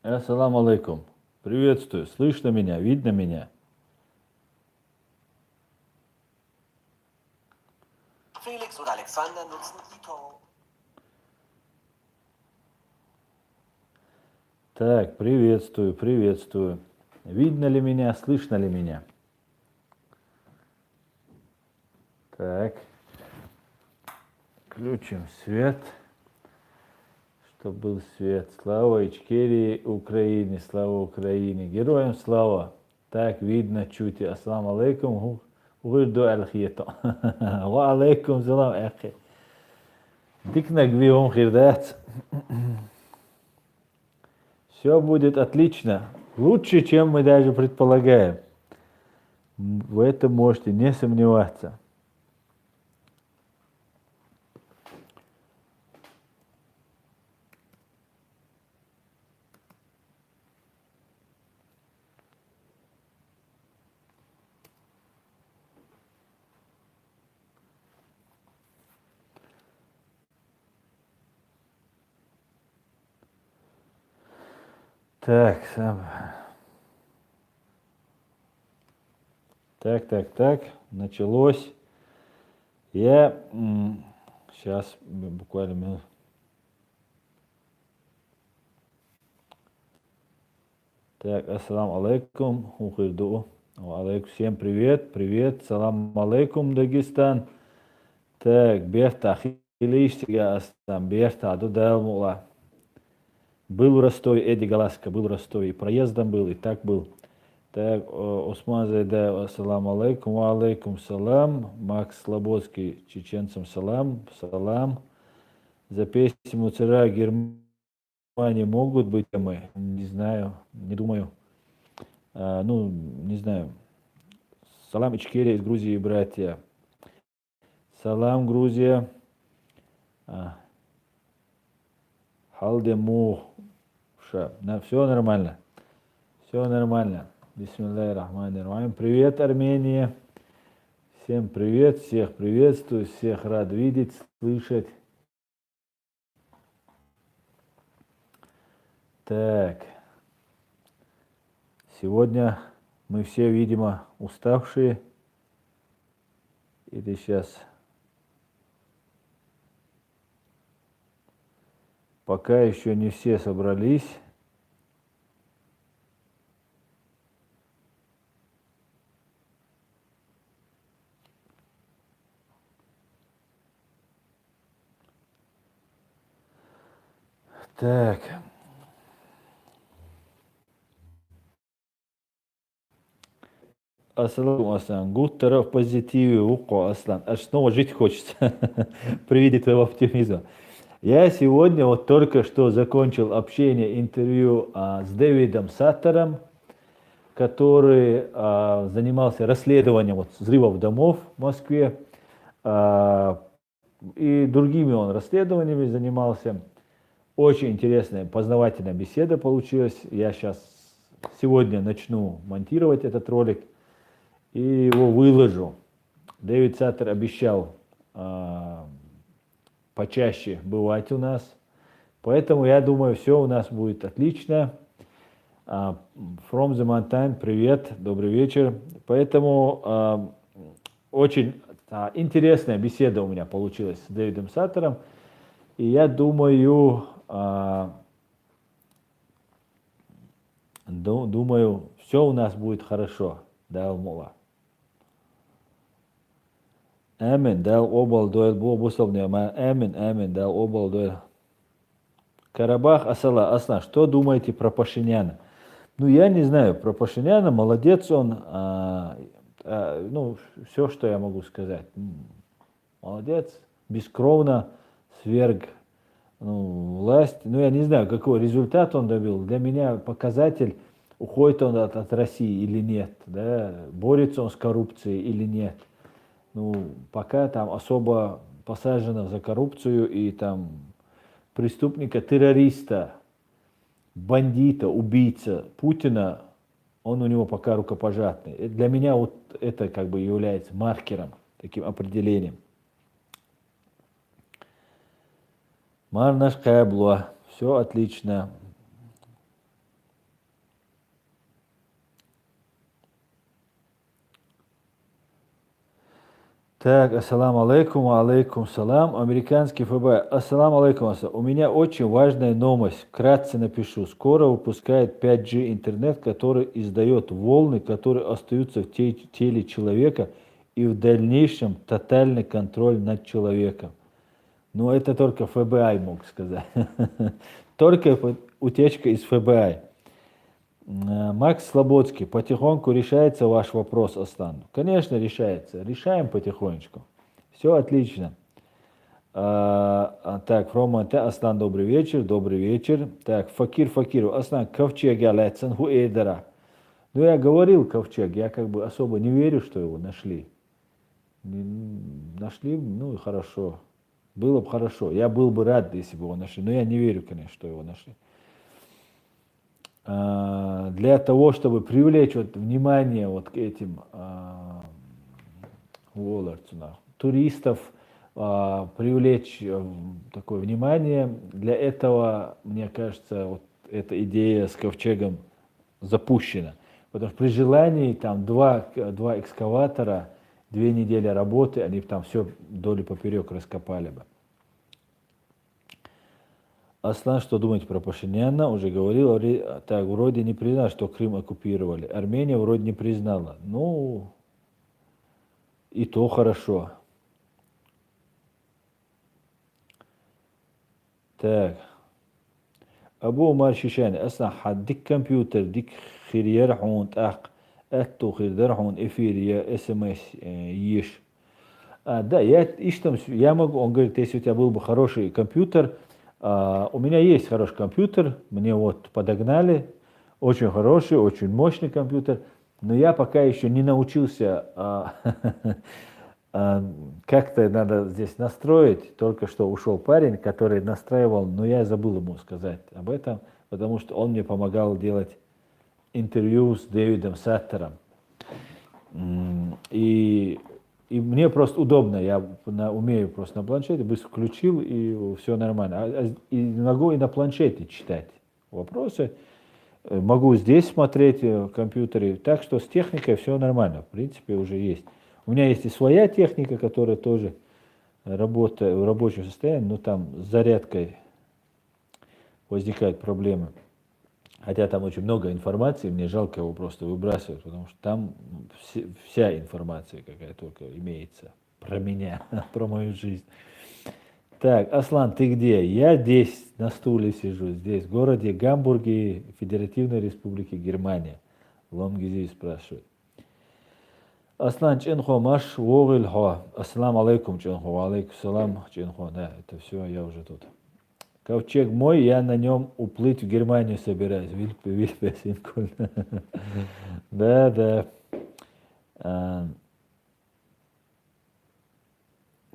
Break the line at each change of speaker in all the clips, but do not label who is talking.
Ассаламу алейкум. Приветствую. Слышно меня? Видно меня?
Felix und Alexander nutzen eToro.
Так, приветствую, приветствую. Видно ли меня? Слышно ли меня? Так, включим свет, чтобы был свет. Слава Ичкерии, Украине, слава Украине. Героям слава. Так, видно чуть. Ассаламу алейкум. Урду аль-хието. Ва алейкум салам, ахи. Дикнак виом хирдат. Все будет отлично. Лучше, чем мы даже предполагаем. В этом можете не сомневаться. Так, так, началось. Я сейчас буквально минут. Так, ассаламу алейкум, ухирду. Алейкум, всем привет, привет, салам алейкум, Дагестан. Так, Берта, хилиштига астам, Берта, дудалмула. Был в Ростове, Эдди Галаска был в Ростове, и проездом был, и так был. Так, Осман Зайда, ассаламу алейкум, ва алейкум салам. Макс Слободский, чеченцам салам, салам. За песню Муцера Германии могут быть темы? Не знаю, не думаю. Не знаю. Салам Ичкерия из Грузии, братья. Салам, Грузия. Халдему. Все нормально. Все нормально. Бисмиллахи рахмани рахим. Привет, Армения. Всем привет, всех приветствую, всех рад видеть, слышать. Так. Сегодня мы все, видимо, уставшие. Или сейчас. Пока еще не все собрались. Так. Аслан, гуттера в позитиве, уко, Аслан. Аж снова жить хочется при виде твоего оптимизма. Я сегодня вот только что закончил общение, интервью с Дэвидом Саттером, который занимался расследованием взрывов домов в Москве. И другими он расследованиями занимался. Очень интересная, познавательная беседа получилась. Я сегодня начну монтировать этот ролик и его выложу. Дэвид Саттер обещал почаще бывать у нас. Поэтому я думаю, все у нас будет отлично. From the Mountain, привет, добрый вечер. Поэтому очень интересная беседа у меня получилась с Дэвидом Саттером. И я думаю, все у нас будет хорошо. Да, Мула. Амин, дал обал дуэль бусовня. Амин, дал обал дуэль. Карабах Аслан, что думаете про Пашиняна? Я не знаю, про Пашиняна, молодец он. Все, что я могу сказать. Молодец, бескровно сверг власть. Я не знаю, какой результат он добил. Для меня показатель, уходит он от России или нет, да? Борется он с коррупцией или нет. Пока там особо посажено за коррупцию и там преступника, террориста, бандита, убийца Путина, он у него пока рукопожатный. Для меня вот это как бы является маркером, таким определением. Марнаш Каблуа, все отлично. Так, ассаламу алейкум, алейкум салам, американский ФБР. Ассаламу алейкум, у меня очень важная новость, вкратце напишу. Скоро выпускает 5G интернет, который издает волны, которые остаются в теле человека, и в дальнейшем тотальный контроль над человеком. Но это только ФБИ мог сказать. Только утечка из ФБИ. Макс Слободский, потихоньку решается ваш вопрос, Аслан. Конечно, решается. Решаем потихонечку. Все отлично. Так, Фрома, Аслан, добрый вечер, добрый вечер. Так, Факиру, Аслан, ковчег Алецан, Хуэдера. Ну, я говорил ковчег, я как бы особо не верю, что его нашли. Нашли, ну и хорошо. Было бы хорошо. Я был бы рад, если бы его нашли. Но я не верю, конечно, что его нашли. Для того, чтобы привлечь вот внимание вот к этим туристов, привлечь такое внимание, для этого, мне кажется, вот эта идея с ковчегом запущена. Потому что при желании там два экскаватора, 2 недели работы, они там все вдоль и поперек раскопали бы. Аслан, что думаете про Пашиняна? Уже говорил, так, вроде не признал, что Крым оккупировали. Армения вроде не признала. Ну, и то хорошо. Так. Абу Умар Шишани, Аслан, дик компьютер, дик хирьерхун, так, эту хирьерхун, эфир, я СМС ешь. Да, я могу, он говорит, если у тебя был бы хороший компьютер, у меня есть хороший компьютер, мне вот подогнали, очень хороший, очень мощный компьютер, но я пока еще не научился, как-то надо здесь настроить, только что ушел парень, который настраивал, но я забыл ему сказать об этом, потому что он мне помогал делать интервью с Дэвидом Саттером. И мне просто удобно, я умею просто на планшете, быстро включил, и все нормально. И могу и на планшете читать вопросы, могу здесь смотреть в компьютере, так что с техникой все нормально, в принципе, уже есть. У меня есть и своя техника, которая тоже работает в рабочем состоянии, но там с зарядкой возникают проблемы. Хотя там очень много информации, мне жалко его просто выбрасывать, потому что там вся информация, какая только имеется про меня, про мою жизнь. Так, Аслан, ты где? Я здесь, на стуле сижу, здесь, в городе Гамбурге, Федеративной Республики Германия. Лонгизи спрашивает. Аслан Ченхо, Маш Вогильхо. Ассаламу алейкум, Ченхо. Алейкум салам, Ченхо. Да, это все, я уже тут. Ковчег мой, я на нем уплыть в Германию собираюсь. Вильпе, Да.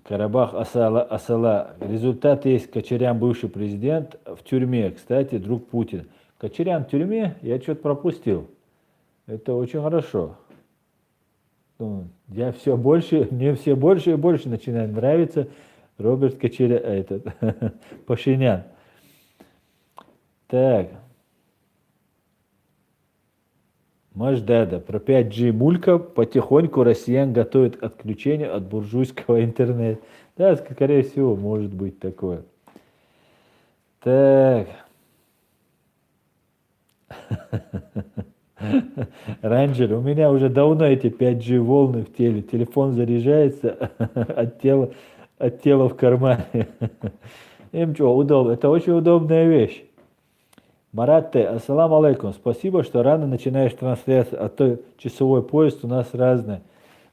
Карабах Асала. Результат есть. Кочарян, бывший президент, в тюрьме. Кстати, друг Путин. Кочарян в тюрьме? Я что-то пропустил. Это очень хорошо. Мне все больше и больше начинает нравиться Роберт Кочарян, Пашинян. Так. Маждада. Про 5G мулька. Потихоньку россиян готовят к отключению от буржуйского интернета. Да, скорее всего, может быть такое. Так. Рейнджер, у меня уже давно эти 5G волны в теле. Телефон заряжается от тела в кармане. Им что, удобно. Это очень удобная вещь. Марат Т. Ассаламу алейкум. Спасибо, что рано начинаешь трансляцию, а то часовой пояс у нас разный.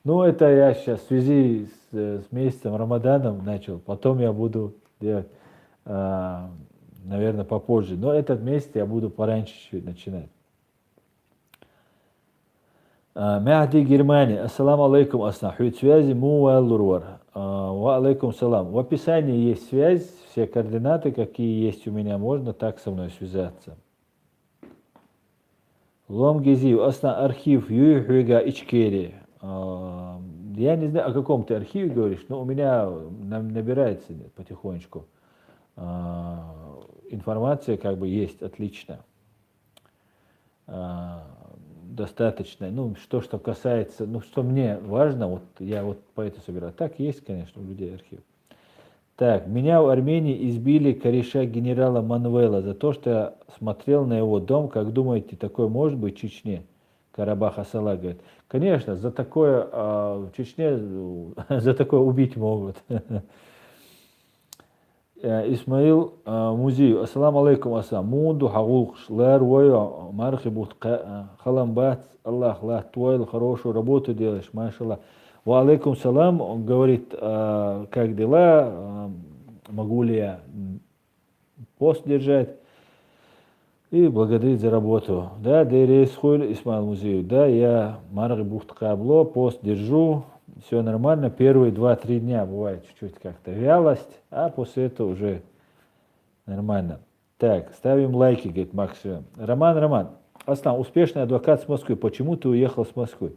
Ну, это я сейчас в связи с месяцем Рамаданом начал. Потом я буду делать, наверное, попозже. Но этот месяц я буду пораньше чуть начинать. Мехди Германия. Ассаламу алейкум, Аслан. Связи Муаллурвар. Ва алейкум салам. В описании есть связь, все координаты, какие есть у меня, можно так со мной связаться. Ломгизив, Аслан, архив Юйхуига Ичкери. Я не знаю, о каком ты архиве говоришь, но у меня набирается потихонечку информация, как бы есть, отлично. достаточно. Ну, что касается, ну, что мне важно, вот я вот по это собираю. Так есть, конечно, у людей архив. Так, меня в Армении избили кореша генерала Манвела за то, что я смотрел на его дом. Как думаете, такое может быть в Чечне? Карабах Асала говорит. Конечно, за такое в Чечне за такое убить могут. Исмаил Музей. Ассаламу алейкум аса. Мунду хагулш. Лэр войо. Мархи бут халамбат. Аллах лах твойл. Хорошую работу делаешь. Машаллах. Ва алейкум салам. Он говорит, как дела? Могу ли я пост держать? И благодарит за работу. Да, Дейрейс Хуйль Исмаил Музей. Да, я Мархи бут кабло. Пост держу. Все нормально. Первые 2-3 дня бывает чуть-чуть как-то вялость, а после этого уже нормально. Так, ставим лайки, говорит Макс. Роман, Аслан, успешный адвокат с Москвы. Почему ты уехал с Москвы?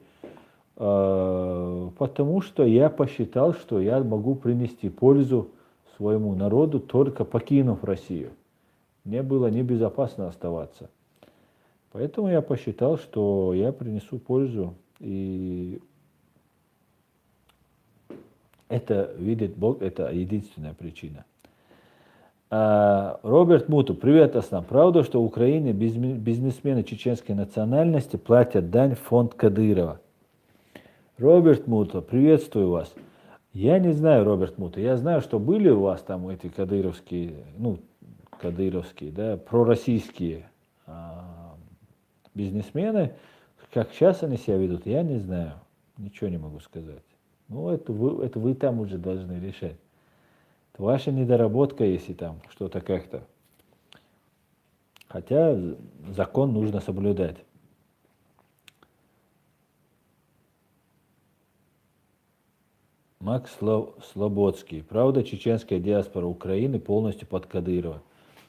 Потому что я посчитал, что я могу принести пользу своему народу, только покинув Россию. Мне было небезопасно оставаться. Поэтому я посчитал, что я принесу пользу. И это видит Бог, это единственная причина. Роберт Муту, привет, Аслан. Правда, что в Украине бизнесмены чеченской национальности платят дань в фонд Кадырова? Роберт Муту, приветствую вас. Я не знаю, Роберт Муту, я знаю, что были у вас там эти кадыровские, да, пророссийские бизнесмены. Как сейчас они себя ведут, я не знаю. Ничего не могу сказать. Ну, это вы там уже должны решать. Это ваша недоработка, если там что-то как-то. Хотя закон нужно соблюдать. Макс Слободский. Правда, чеченская диаспора Украины полностью под Кадырова?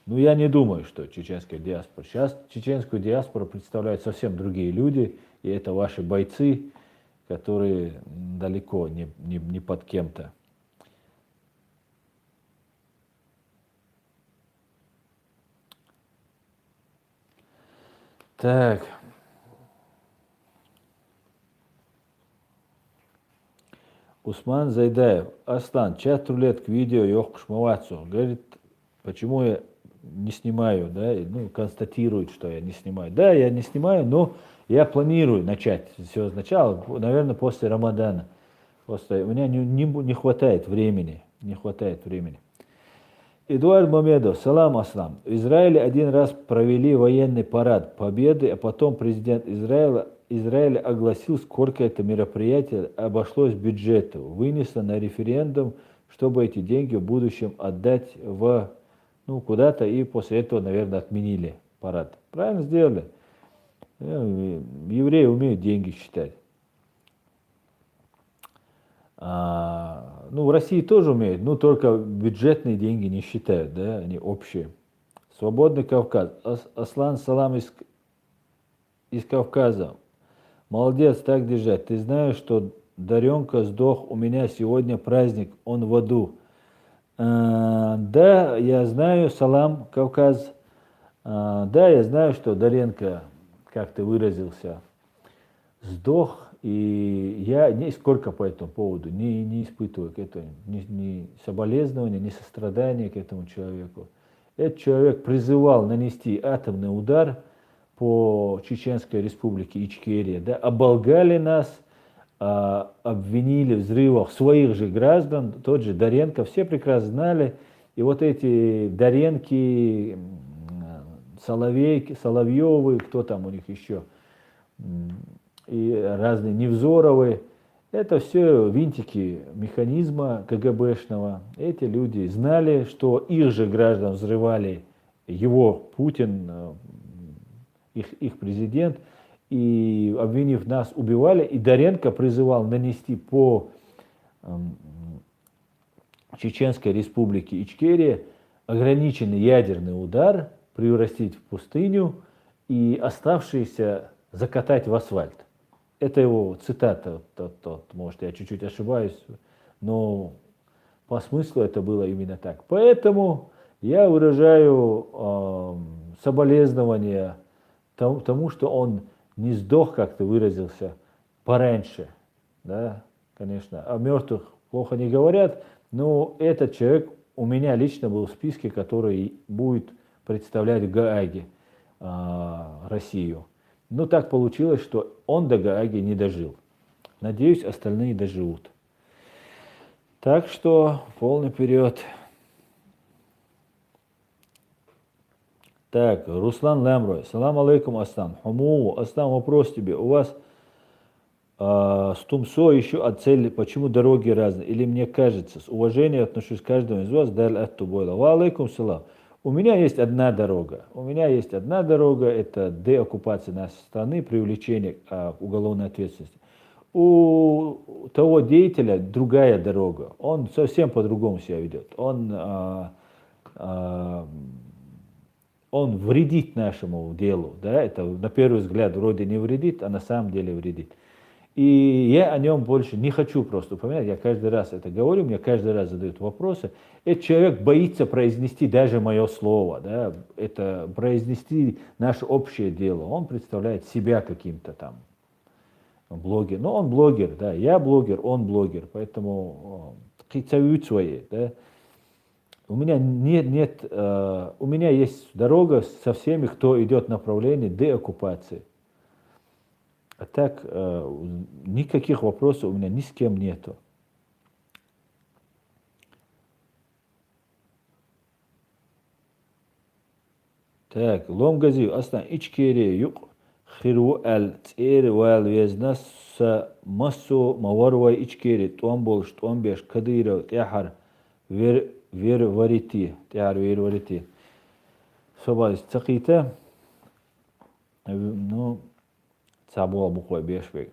Ну, я не думаю, что чеченская диаспора. Сейчас чеченскую диаспору представляют совсем другие люди, и это ваши бойцы, которые далеко не под кем-то. Так. Усман Зайдаев. Аслан, чат рулетка, видео, ёхкуш мавацу. Говорит, почему я не снимаю, да, ну, констатирует, что я не снимаю. Да, я не снимаю, но я планирую начать все сначала, наверное, после Рамадана. Просто у меня не хватает времени, Эдуард Мамедов, салам аслам. В Израиле один раз провели военный парад победы, а потом президент Израиля огласил, сколько это мероприятие обошлось бюджету. Вынесло на референдум, чтобы эти деньги в будущем отдать куда-то, и после этого, наверное, отменили парад. Правильно сделали. Евреи умеют деньги считать. В России тоже умеют, но только бюджетные деньги не считают, да, они общие. Свободный Кавказ. Аслан, салам из Кавказа. Молодец, так держать. Ты знаешь, что Даренка сдох, у меня сегодня праздник, он в аду. Да, я знаю, салам, Кавказ. Да, я знаю, что Даренко, как ты выразился, сдох. И я нисколько по этому поводу не испытываю ни соболезнования, ни сострадания к этому человеку. Этот человек призывал нанести атомный удар по Чеченской республике Ичкерия, да, оболгали нас, обвинили в взрывах своих же граждан, тот же Даренко, все прекрасно знали. И вот эти Даренки, Соловьевы, кто там у них еще, и разные Невзоровы, это все винтики механизма КГБшного. Эти люди знали, что их же граждан взрывали Путин, их президент, и обвинив нас, убивали. И Даренко призывал нанести по Чеченской республике Ичкерия ограниченный ядерный удар, превратить в пустыню и оставшиеся закатать в асфальт. Это его цитата, может, я чуть-чуть ошибаюсь, но по смыслу это было именно так. Поэтому я выражаю соболезнования тому, что он не сдох, как ты выразился, пораньше, да, конечно. О мертвых плохо не говорят, но этот человек у меня лично был в списке, который будет представлять в Гааге Россию. Но так получилось, что он до Гааги не дожил. Надеюсь, остальные доживут. Так что полный вперед. Так, Руслан Лемрой. Салам алейкум, Астам. Хуму, Астам, вопрос тебе. У вас с Тумсо еще от цели, почему дороги разные? Или мне кажется, с уважением отношусь к каждому из вас, даль ат тубойла. Ва алейкум салам. У меня есть одна дорога. У меня есть одна дорога, это деоккупация нашей страны, привлечение к уголовной ответственности. У того деятеля другая дорога. Он совсем по-другому себя ведет. Он вредит нашему делу. Да? Это на первый взгляд вроде не вредит, а на самом деле вредит. И я о нем больше не хочу просто упоминать. Я каждый раз это говорю, мне каждый раз задают вопросы. Этот человек боится произнести даже мое слово. Да? Это произнести наше общее дело. Он представляет себя каким-то там блогер. Но он блогер, да, я блогер, он блогер, поэтому свои, да. У меня у меня есть дорога со всеми, кто идет в направлении деоккупации. А так никаких вопросов у меня ни с кем нету. Так, Ломгази, Астан, Ичкере, Юк. Хиру ал цэр вал везнас массо маварва ичкери томбол штомбеш кадыра тяхар вер варити тяхар вер варити. Собалис цакита, ну, цабуа буква бешвег.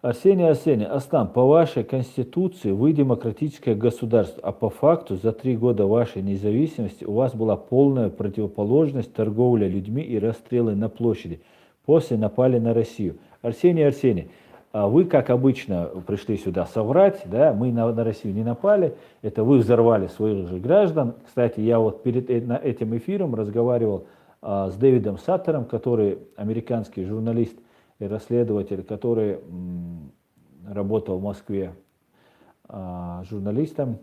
Арсений, Астам, по вашей конституции вы демократическое государство, а по факту за 3 года вашей независимости у вас была полная противоположность торговля людьми и расстрелы на площади. После напали на Россию. Арсений, вы, как обычно, пришли сюда соврать, да, мы на Россию не напали, это вы взорвали своих же граждан. Кстати, я вот перед этим эфиром разговаривал с Дэвидом Саттером, который американский журналист и расследователь, который работал в Москве журналистом.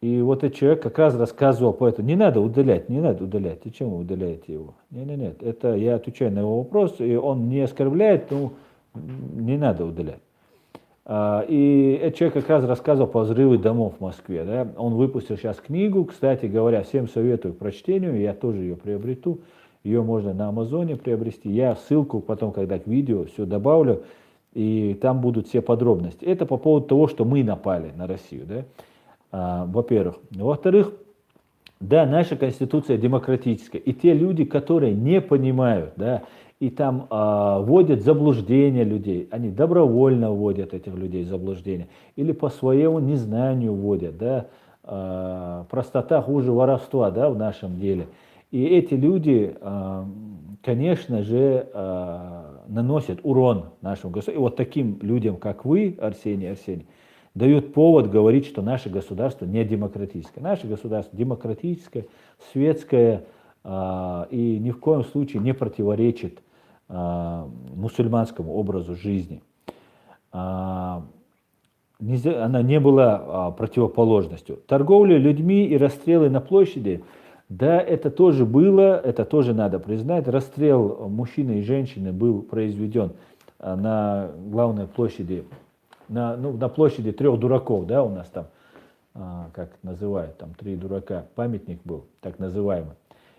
И вот этот человек как раз рассказывал по этому. Не надо удалять. И чему вы удаляете его? Нет. Это я отвечаю на его вопрос, и он не оскорбляет, но не надо удалять. И этот человек как раз рассказывал по взрыву домов в Москве. Да? Он выпустил сейчас книгу, кстати говоря, всем советую к прочтению, я тоже ее приобрету. Ее можно на Амазоне приобрести. Я ссылку потом, когда к видео, все добавлю, и там будут все подробности. Это по поводу того, что мы напали на Россию, да? Во-первых. Во-вторых, да, наша конституция демократическая. И те люди, которые не понимают, да, и там вводят в заблуждение людей, они добровольно вводят этих людей в заблуждение, или по своему незнанию вводят, да, простота хуже воровства, да, в нашем деле. И эти люди, конечно же, наносят урон нашему государству. И вот таким людям, как вы, Арсений, дают повод говорить, что наше государство не демократическое. Наше государство демократическое, светское и ни в коем случае не противоречит мусульманскому образу жизни. Она не была противоположностью. Торговля людьми и расстрелы на площади, да, это тоже было, это тоже надо признать. Расстрел мужчины и женщины был произведен на главной площади, на площади 3 дураков, да, у нас там, как называют, там 3 дурака, памятник был, так называемый.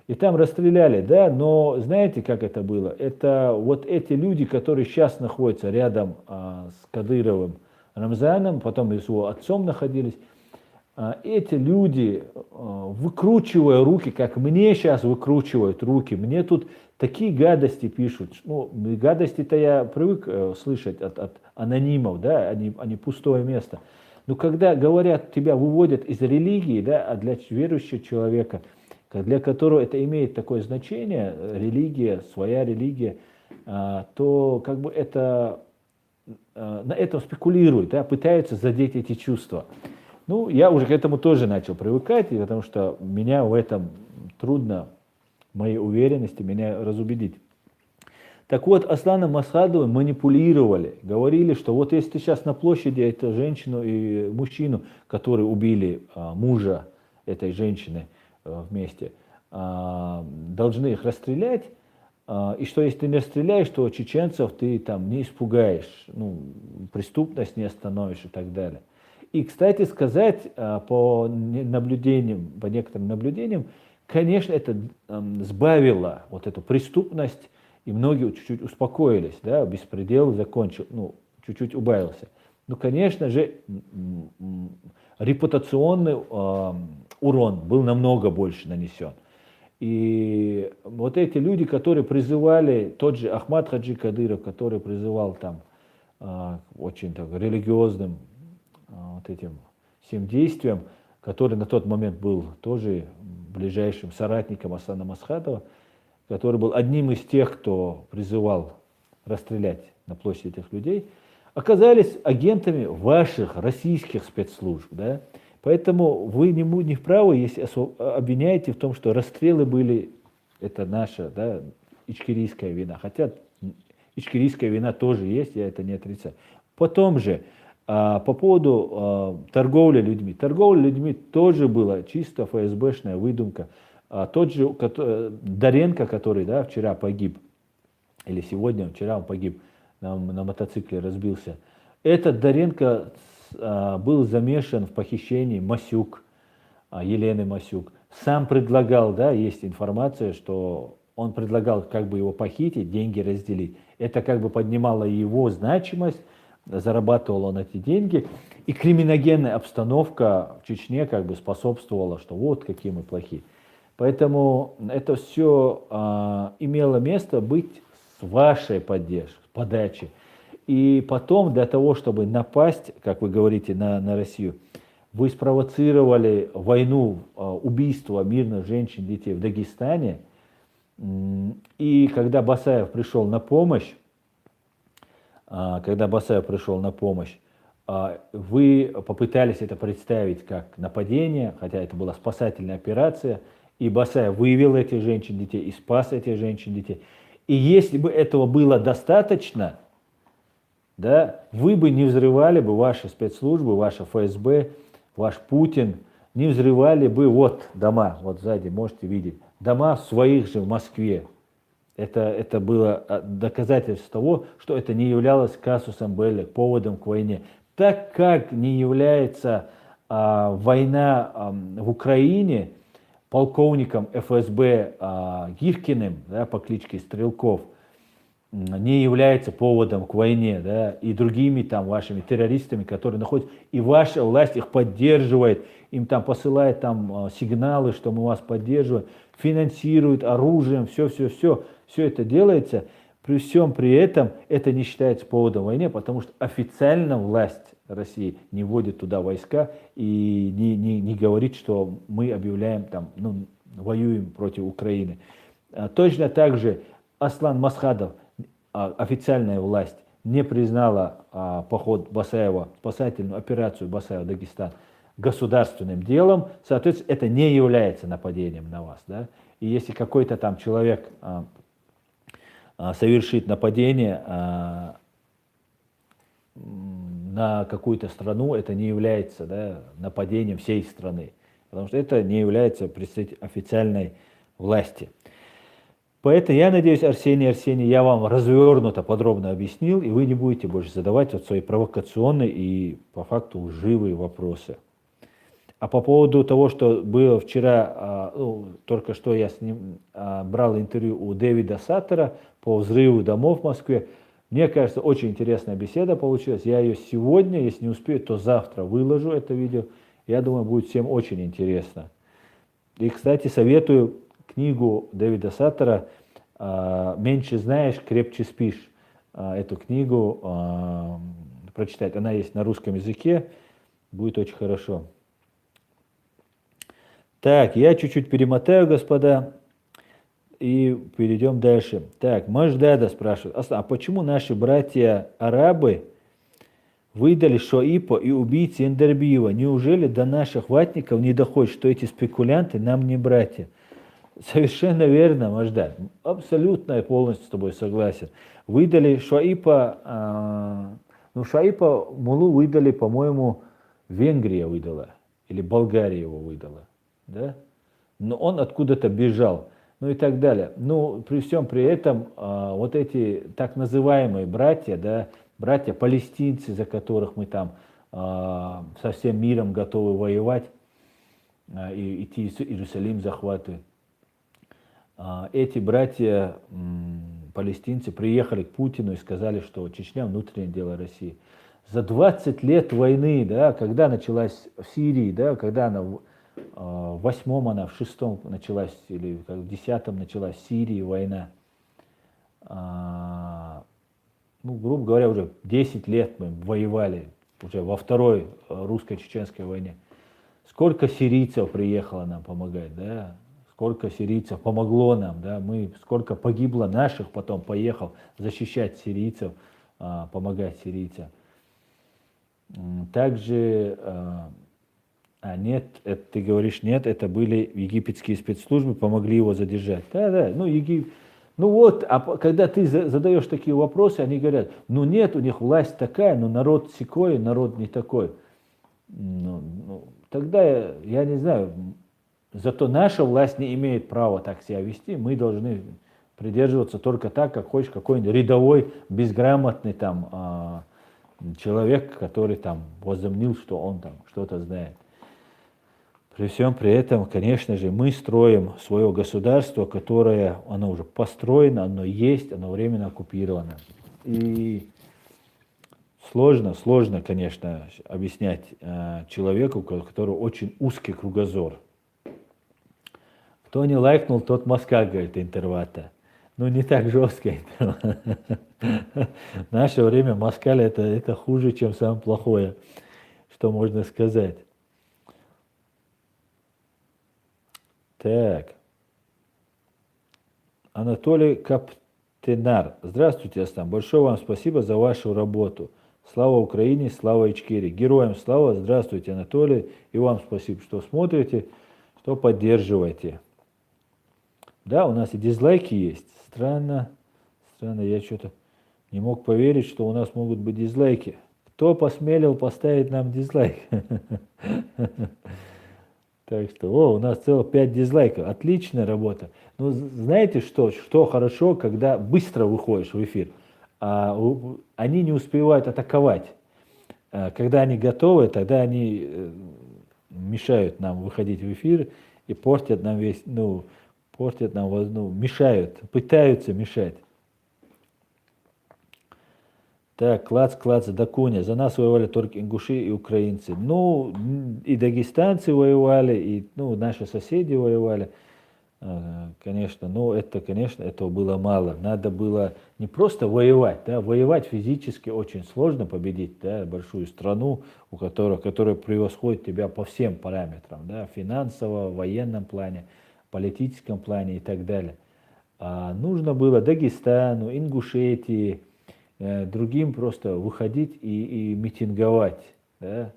И там расстреляли, да, но знаете, как это было? Это вот эти люди, которые сейчас находятся рядом с Кадыровым Рамзаном, потом и с его отцом находились, эти люди, выкручивая руки, как мне сейчас выкручивают руки, мне тут такие гадости пишут. Ну, гадости-то я привык слышать от анонимов, да, они пустое место. Но когда говорят, тебя выводят из религии, да, а для верующего человека, для которого это имеет такое значение, религия, своя религия, то как бы это на этом спекулируют, да, пытаются задеть эти чувства. Ну, я уже к этому тоже начал привыкать, потому что меня в этом трудно, моей уверенности, меня разубедить. Так вот, Асланом Масхадовым манипулировали, говорили, что вот если ты сейчас на площади эту женщину и мужчину, которые убили мужа этой женщины вместе, должны их расстрелять, и что если ты не расстреляешь, то чеченцев ты там не испугаешь, ну, преступность не остановишь и так далее. И, кстати сказать, по наблюдениям, по некоторым наблюдениям, конечно, это сбавило вот эту преступность, и многие чуть-чуть успокоились, да, беспредел закончил, ну, чуть-чуть убавился. Но, конечно же, репутационный урон был намного больше нанесен. И вот эти люди, которые призывали, тот же Ахмад Хаджи Кадыров, который призывал там очень так религиозным вот этим всем действиям, который на тот момент был тоже ближайшим соратником Аслана Масхадова, который был одним из тех, кто призывал расстрелять на площади этих людей, оказались агентами ваших российских спецслужб. Да? Поэтому вы не вправы, если обвиняете в том, что расстрелы были, это наша, да, ичкерийская вина. Хотя ичкерийская вина тоже есть, я это не отрицаю. Потом же, по поводу торговли людьми. Торговля людьми тоже была чисто ФСБшная выдумка. Тот же Доренко, который, да, вчера погиб, или сегодня, вчера он погиб, на мотоцикле разбился. Этот Доренко был замешан в похищении Масюк, Елены Масюк. Сам предлагал, да, есть информация, что он предлагал как бы его похитить, деньги разделить. Это как бы поднимало его значимость, зарабатывал он эти деньги. И криминогенная обстановка в Чечне как бы способствовала, что вот какие мы плохие. Поэтому это все имело место быть с вашей подачи. И потом для того, чтобы напасть, как вы говорите, на Россию, вы спровоцировали войну, убийство мирных женщин, детей в Дагестане. И когда Басаев пришел на помощь, вы попытались это представить как нападение, хотя это была спасательная операция, и Басаев выявил этих женщин, детей и спас этих женщин, детей. И если бы этого было достаточно, да, вы бы не взрывали бы ваши спецслужбы, ваше ФСБ, ваш Путин, не взрывали бы вот дома, вот сзади можете видеть, дома своих же в Москве. Это было доказательство того, что это не являлось казусом белли, поводом к войне. Так как не является война в Украине полковником ФСБ Гиркиным, да, по кличке Стрелков, не является поводом к войне, да, и другими там вашими террористами, которые находятся, и ваша власть их поддерживает, им там посылает там сигналы, что мы вас поддерживаем, финансирует оружием, все это делается, при всем при этом это не считается поводом войны, потому что официально власть России не вводит туда войска и не говорит, что мы объявляем там, ну, воюем против Украины. Точно так же Аслан Масхадов, официальная власть, не признала поход Басаева, спасательную операцию Басаева в Дагестан государственным делом, соответственно, это не является нападением на вас. Да? И если какой-то там человек совершит нападение на какую-то страну, это не является, да, нападением всей страны, потому что это не является представителем официальной власти. Поэтому я надеюсь, Арсений, я вам развернуто, подробно объяснил, и вы не будете больше задавать вот свои провокационные и по факту лживые вопросы. А по поводу того, что было вчера, только что я с ним брал интервью у Дэвида Саттера по взрыву домов в Москве, мне кажется, очень интересная беседа получилась. Я ее сегодня, если не успею, то завтра выложу это видео. Я думаю, будет всем очень интересно. И, кстати, советую книгу Дэвида Саттера «Меньше знаешь, крепче спишь». Эту книгу прочитать. Она есть на русском языке. Будет очень хорошо. Так, я чуть-чуть перемотаю, господа, и перейдем дальше. Так, Маждада спрашивает, а почему наши братья-арабы выдали Шоипа и убийцы Эндербиева? Неужели до наших ватников не доходит, что эти спекулянты нам не братья? Совершенно верно, Можда. Абсолютно и полностью с тобой согласен. Выдали Шуаипа, ну Шуаипа Мулу выдали, по-моему, Венгрия выдала, или Болгария его выдала, да? Но он откуда-то бежал, ну и так далее. Ну, при всем при этом, вот эти так называемые братья, да, братья-палестинцы, за которых мы там со всем миром готовы воевать, и идти Иерусалим захватывать, эти братья палестинцы приехали к Путину и сказали, что Чечня внутреннее дело России. За 20 лет войны, да, когда началась в Сирии, да, когда она в 8-м, она в 6-м началась, или в 10-м началась в Сирии война, ну, грубо говоря, уже 10 лет мы воевали уже во второй русско-чеченской войне. Сколько сирийцев приехало нам помогать, да? Сколько сирийцев помогло нам, да? Сколько погибло наших, потом поехал защищать сирийцев, помогать сирийцам. Также, нет, это, ты говоришь, нет, это были египетские спецслужбы, помогли его задержать. Да, ну, ну вот, а когда ты задаешь такие вопросы, они говорят, ну нет, у них власть такая, но народ сякой, народ не такой. Тогда я не знаю, зато наша власть не имеет права так себя вести, мы должны придерживаться только так, как хочешь какой-нибудь рядовой, безграмотный там человек, который там возомнил, что он там что-то знает. При всем при этом, конечно же, мы строим свое государство, которое, оно уже построено, оно есть, оно временно оккупировано. И сложно, конечно, объяснять человеку, у которого очень узкий кругозор. Кто не лайкнул, тот москаль, говорит Интервата. Ну, не так жестко. В наше время москаль это хуже, чем самое плохое, что можно сказать. Так. Анатолий Каптенар. Здравствуйте, Астам. Большое вам спасибо за вашу работу. Слава Украине, слава Ичкерии. Героям слава. Здравствуйте, Анатолий. И вам спасибо, что смотрите, что поддерживаете. Да, у нас и дизлайки есть. Странно, я что-то не мог поверить, что у нас могут быть дизлайки. Кто посмелил поставить нам дизлайк? Так что, у нас целых 5 дизлайков. Отличная работа. Ну, знаете что хорошо, когда быстро выходишь в эфир? Они не успевают атаковать. Когда они готовы, тогда они мешают нам выходить в эфир и портят нам мешают, пытаются мешать. Так, клац, Дакуня. За нас воевали только ингуши и украинцы. Ну, и дагестанцы воевали, и наши соседи воевали. Конечно, но этого было мало. Надо было не просто воевать, да, воевать физически очень сложно победить, да, большую страну, которая превосходит тебя по всем параметрам, да, финансово, военном плане, политическом плане и так далее. Нужно было Дагестану, Ингушетии, другим просто выходить и митинговать, да,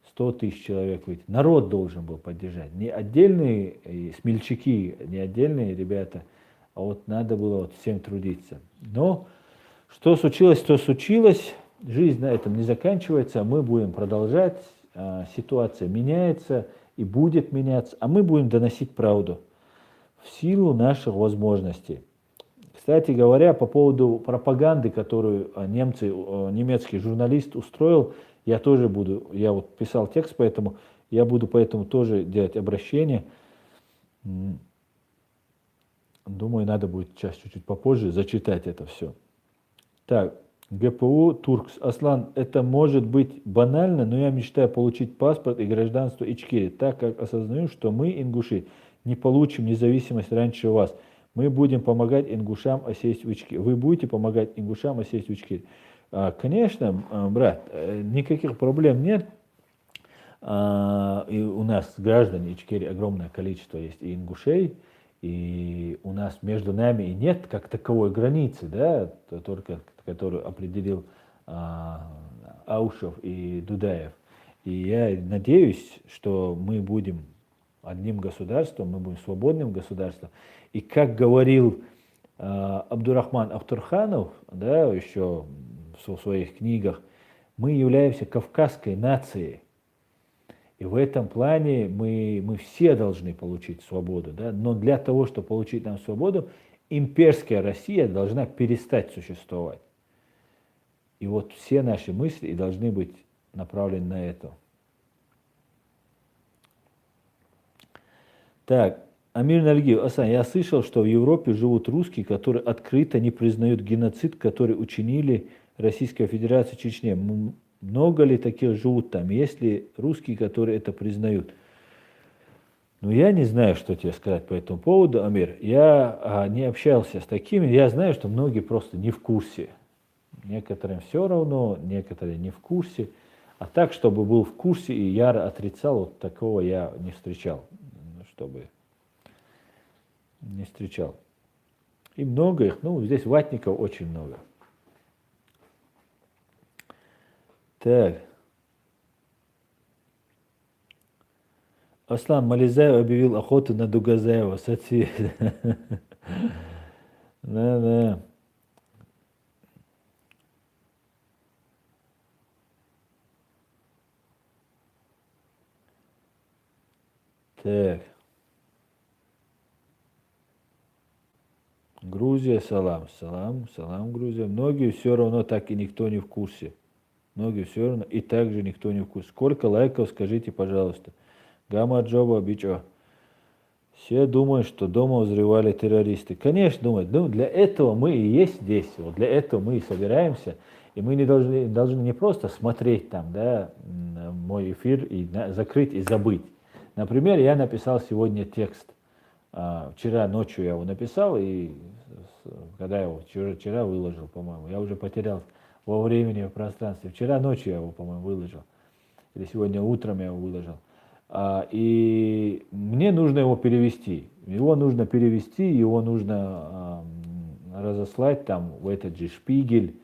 100 тысяч человек выйти. Народ должен был поддержать, не отдельные смельчаки, не отдельные ребята, а вот надо было всем трудиться. Но что случилось, то случилось, жизнь на этом не заканчивается, мы будем продолжать, ситуация меняется и будет меняться, а мы будем доносить правду в силу наших возможностей. Кстати говоря, по поводу пропаганды, которую немецкий журналист устроил, я вот писал текст, поэтому я буду тоже делать обращение. Думаю, надо будет сейчас чуть-чуть попозже зачитать это все. Так, ГПУ Туркс. Аслан, это может быть банально, но я мечтаю получить паспорт и гражданство Ичкерии, так как осознаю, что мы, ингуши, не получим независимость раньше вас. Мы будем помогать ингушам осесть в Ичкерии. Вы будете помогать ингушам осесть в Ичкерии. Конечно, брат, никаких проблем нет. И у нас граждане Ичкерии огромное количество есть и ингушей, и у нас между нами и нет как таковой границы, да, только которую определил Аушев и Дудаев. И я надеюсь, что мы будем одним государством, мы будем свободным государством. И как говорил Абдурахман Автурханов, да, еще в своих книгах, мы являемся кавказской нацией. И в этом плане мы все должны получить свободу. Да? Но для того, чтобы получить нам свободу, имперская Россия должна перестать существовать. И вот все наши мысли должны быть направлены на это. Так, Амир Нальгиев, Асан, я слышал, что в Европе живут русские, которые открыто не признают геноцид, который учинили Российская Федерация Чечне. Много ли таких живут там? Есть ли русские, которые это признают? Ну, я не знаю, что тебе сказать по этому поводу, Амир. Я не общался с такими. Я знаю, что многие просто не в курсе. Некоторым все равно, некоторые не в курсе. А так, чтобы был в курсе и яро отрицал, вот такого я не встречал. Чтобы не встречал. И много их. Ну, здесь ватников очень много. Так. Аслан Мализаев объявил охоту на Дугазаева. Сати. Да. Так. Грузия, салам, Грузия. Многие все равно так и никто не в курсе. Многие все равно и также никто не в курсе. Сколько лайков, скажите, пожалуйста. Гамма Джоба Бичо. Все думают, что дома взрывали террористы. Конечно, думают. Ну, для этого мы и есть здесь. Вот для этого мы и собираемся. И мы не должны не просто смотреть там, да, мой эфир и закрыть и забыть. Например, я написал сегодня текст. Вчера ночью я его написал, и когда я его вчера выложил, по-моему, я уже потерял во времени, в пространстве. Вчера ночью я его, по-моему, выложил. Или сегодня утром я его выложил. И мне нужно его перевести. Его нужно разослать там в этот же Шпигель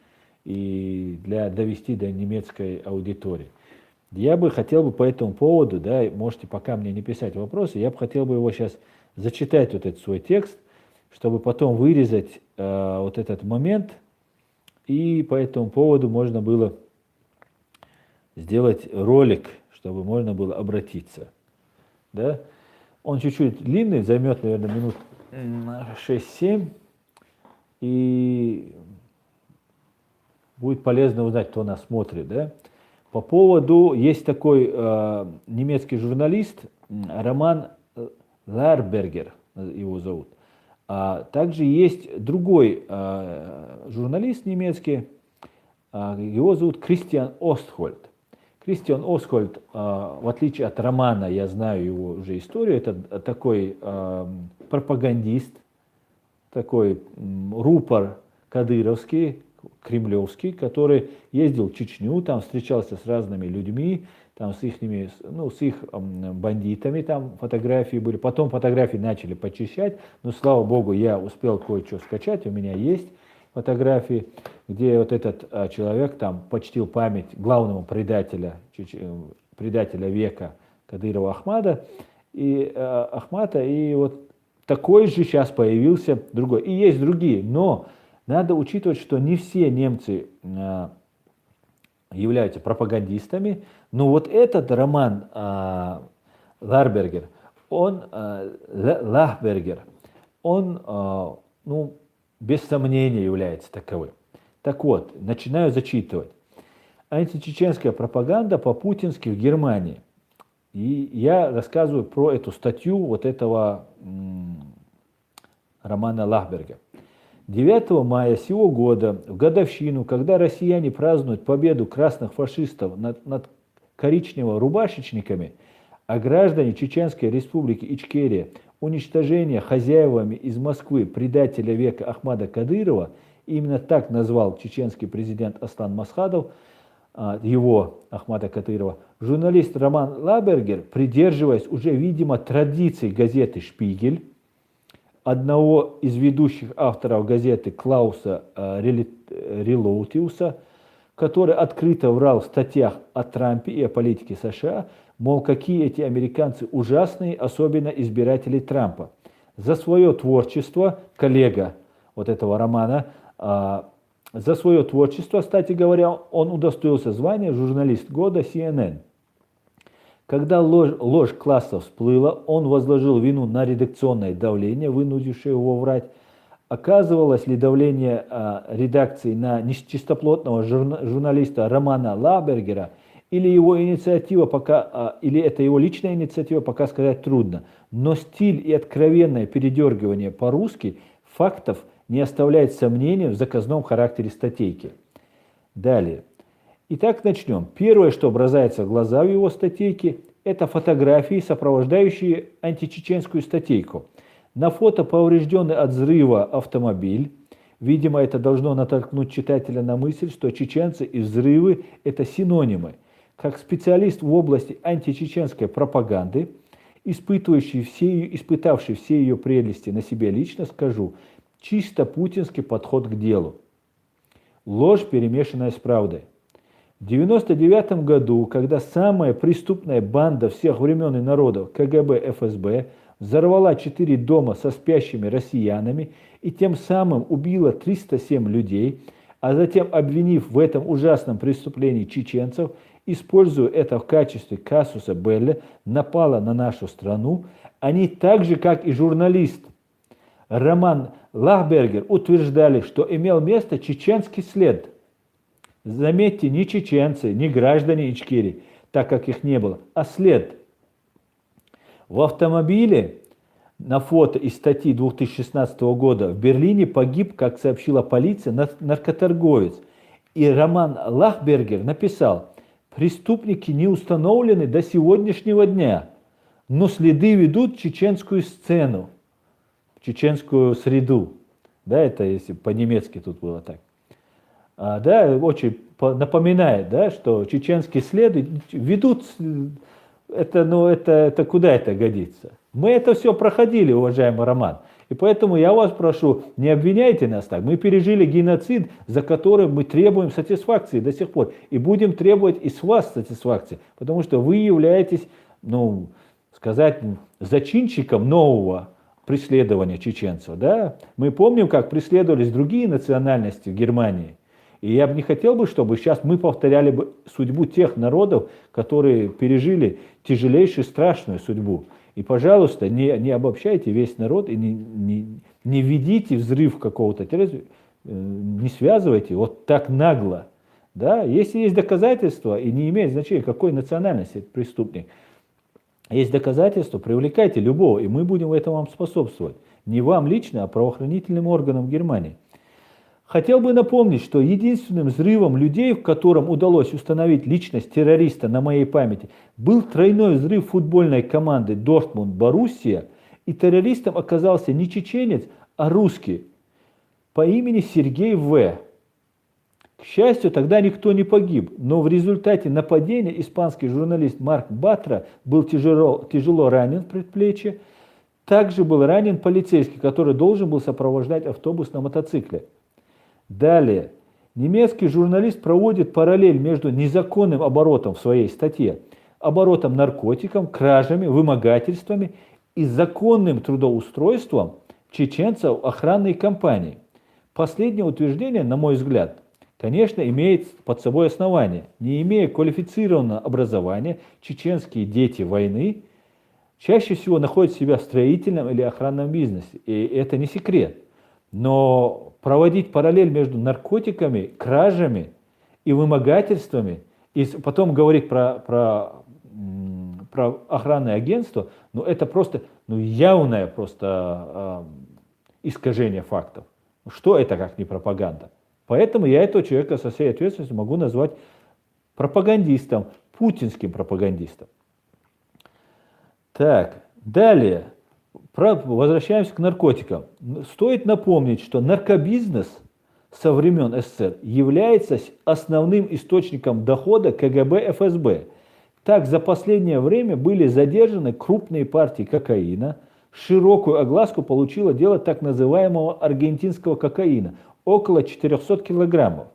и довести до немецкой аудитории. Я бы хотел по этому поводу, да, можете пока мне не писать вопросы, я бы хотел его сейчас зачитать вот этот свой текст, чтобы потом вырезать вот этот момент, и по этому поводу можно было сделать ролик, чтобы можно было обратиться. Да? Он чуть-чуть длинный, займет, наверное, минут 6-7, и будет полезно узнать, кто нас смотрит. Да? По поводу, есть такой немецкий журналист, Роман Ларбергер, его зовут. Также есть другой журналист немецкий, его зовут Кристиан Остхольд. Кристиан Остхольд, в отличие от Романа, я знаю его уже историю, это такой пропагандист, такой рупор кадыровский, кремлевский, который ездил в Чечню, там встречался с разными людьми, там с их бандитами, там фотографии были. Потом фотографии начали почищать, но слава богу, я успел кое-что скачать, у меня есть фотографии, где вот этот человек там почтил память главного предателя века Кадырова Ахмата, и вот такой же сейчас появился другой. И есть другие, но надо учитывать, что не все немцы являются пропагандистами, но вот этот Роман Лахбергер, он без сомнения является таковым. Так вот, начинаю зачитывать. Античеченская пропаганда по-путински в Германии. И я рассказываю про эту статью вот этого Романа Лахбергера. 9 мая сего года, в годовщину, когда россияне празднуют победу красных фашистов над коричнево-рубашечниками, а граждане Чеченской республики Ичкерия уничтожение хозяевами из Москвы предателя века Ахмада Кадырова, именно так назвал чеченский президент Аслан Масхадов, его, Ахмада Кадырова, журналист Роман Лахбергер, придерживаясь уже, видимо, традиций газеты «Шпигель», одного из ведущих авторов газеты Клауса Релоутиуса, который открыто врал в статьях о Трампе и о политике США, Мол, какие эти американцы ужасные, особенно избиратели Трампа. За свое творчество, коллега вот этого романа, за свое творчество, кстати говоря, он удостоился звания журналист года CNN. Когда ложь класса всплыла, он возложил вину на редакционное давление, вынудившее его врать. Оказывалось ли давление редакции на нечистоплотного журналиста Романа Лахбергера, или его инициатива пока, или это его личная инициатива, пока сказать трудно. Но стиль и откровенное передергивание по-русски фактов не оставляет сомнений в заказном характере статейки. Далее. Итак, начнем. Первое, что бросается в глаза в его статейке, это фотографии, сопровождающие античеченскую статейку. На фото поврежденный от взрыва автомобиль. Видимо, это должно натолкнуть читателя на мысль, что чеченцы и взрывы – это синонимы. Как специалист в области античеченской пропаганды, испытавший все ее прелести на себе лично, скажу, чисто путинский подход к делу. Ложь, перемешанная с правдой. В 1999 году, когда самая преступная банда всех времен и народов, КГБ, ФСБ, взорвала 4 дома со спящими россиянами и тем самым убила 307 людей, а затем, обвинив в этом ужасном преступлении чеченцев, используя это в качестве казуса белли, напала на нашу страну, они так же, как и журналист Роман Лахбергер, утверждали, что имел место чеченский след. Заметьте, не чеченцы, не граждане Ичкерии, так как их не было, а след. В автомобиле на фото из статьи 2016 года в Берлине погиб, как сообщила полиция, наркоторговец. И Роман Лахбергер написал: преступники не установлены до сегодняшнего дня, но следы ведут чеченскую сцену, чеченскую среду. Да, это если по-немецки тут было так. Да, очень напоминает, да, что чеченские следы ведут, это куда это годится? Мы это все проходили, уважаемый Роман. И поэтому я вас прошу, не обвиняйте нас так. Мы пережили геноцид, за который мы требуем сатисфакции до сих пор. И будем требовать и с вас сатисфакции. Потому что вы являетесь, зачинщиком нового преследования чеченцев. Да? Мы помним, как преследовались другие национальности в Германии. И я бы не хотел, чтобы сейчас мы повторяли бы судьбу тех народов, которые пережили тяжелейшую, страшную судьбу. И, пожалуйста, не обобщайте весь народ и не ведите взрыв какого-то терроризма, не связывайте вот так нагло. Да? Если есть доказательства, и не имеет значения, какой национальности этот преступник, есть доказательства, привлекайте любого, и мы будем в этом вам способствовать. Не вам лично, а правоохранительным органам Германии. Хотел бы напомнить, что единственным взрывом людей, в котором удалось установить личность террориста на моей памяти, был тройной взрыв футбольной команды Дортмунд-Боруссия, и террористом оказался не чеченец, а русский по имени Сергей В. К счастью, тогда никто не погиб, но в результате нападения испанский журналист Марк Батра был тяжело ранен в предплечье. Также был ранен полицейский, который должен был сопровождать автобус на мотоцикле. Далее. Немецкий журналист проводит параллель между незаконным оборотом в своей статье, оборотом наркотиком, кражами, вымогательствами и законным трудоустройством чеченцев охранной компании. Последнее утверждение, на мой взгляд, конечно, имеет под собой основание. Не имея квалифицированного образования, чеченские дети войны чаще всего находят себя в строительном или охранном бизнесе. И это не секрет. Но проводить параллель между наркотиками, кражами и вымогательствами, и потом говорить про охранное агентство, это просто явное искажение фактов. Что это как не пропаганда? Поэтому я этого человека со всей ответственностью могу назвать пропагандистом, путинским пропагандистом. Так, далее. Возвращаемся к наркотикам. Стоит напомнить, что наркобизнес со времен СССР является основным источником дохода КГБ ФСБ. Так, за последнее время были задержаны крупные партии кокаина. Широкую огласку получило дело так называемого аргентинского кокаина, около 400 килограммов,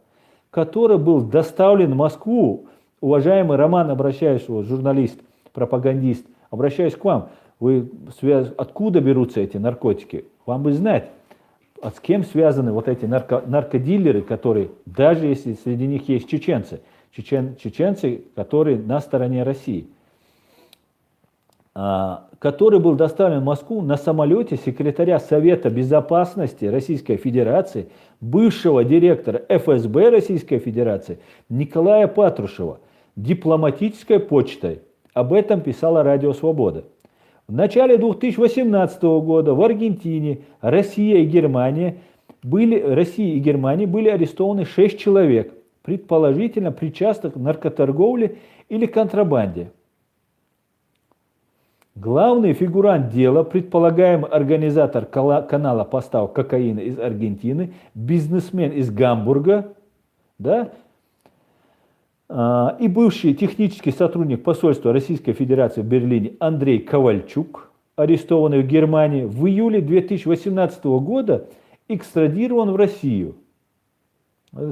который был доставлен в Москву. Уважаемый Роман, журналист, пропагандист, обращаюсь к вам. Откуда берутся эти наркотики? Вам бы знать. А с кем связаны вот эти наркодилеры, которые, даже если среди них есть чеченцы, чеченцы, которые на стороне России, который был доставлен в Москву на самолете секретаря Совета Безопасности Российской Федерации, бывшего директора ФСБ Российской Федерации Николая Патрушева, дипломатической почтой. Об этом писала Радио Свобода. В начале 2018 года в Аргентине Россия и Германия были арестованы 6 человек, предположительно причастных к наркоторговле или контрабанде. Главный фигурант дела, предполагаемый организатор канала поставок кокаина из Аргентины, бизнесмен из Гамбурга, да, и бывший технический сотрудник посольства Российской Федерации в Берлине Андрей Ковальчук, арестованный в Германии, в июле 2018 года экстрадирован в Россию.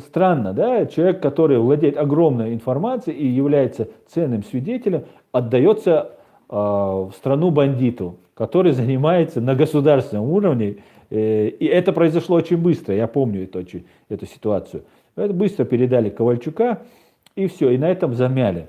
Странно, да? Человек, который владеет огромной информацией и является ценным свидетелем, отдается в страну бандиту, который занимается на государственном уровне. И это произошло очень быстро, я помню эту ситуацию. Это быстро передали Ковальчука. И все, и на этом замяли.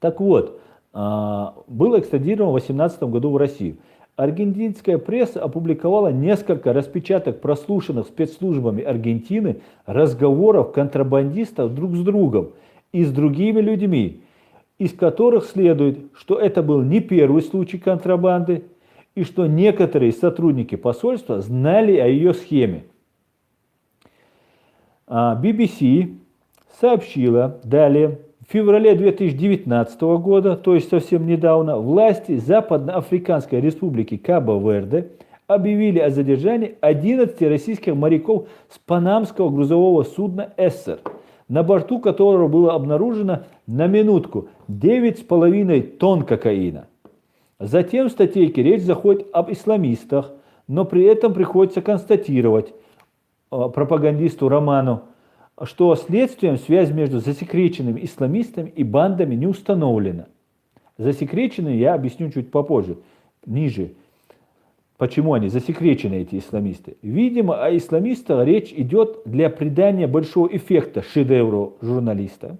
Так вот, был экстрадирован в 2018 году в Россию. Аргентинская пресса опубликовала несколько распечаток прослушанных спецслужбами Аргентины разговоров контрабандистов друг с другом и с другими людьми, из которых следует, что это был не первый случай контрабанды и что некоторые сотрудники посольства знали о ее схеме. BBC сообщила далее, в феврале 2019 года, то есть совсем недавно, власти Западноафриканской республики Кабо-Верде объявили о задержании 11 российских моряков с панамского грузового судна «Эссер», на борту которого было обнаружено, на минутку, 9,5 тонн кокаина. Затем в статейке речь заходит об исламистах, но при этом приходится констатировать пропагандисту Роману, что следствием связь между засекреченными исламистами и бандами не установлена. Засекреченные я объясню чуть попозже, ниже, почему они засекречены, эти исламисты. Видимо, о исламистах речь идет для придания большого эффекта шедевру журналиста.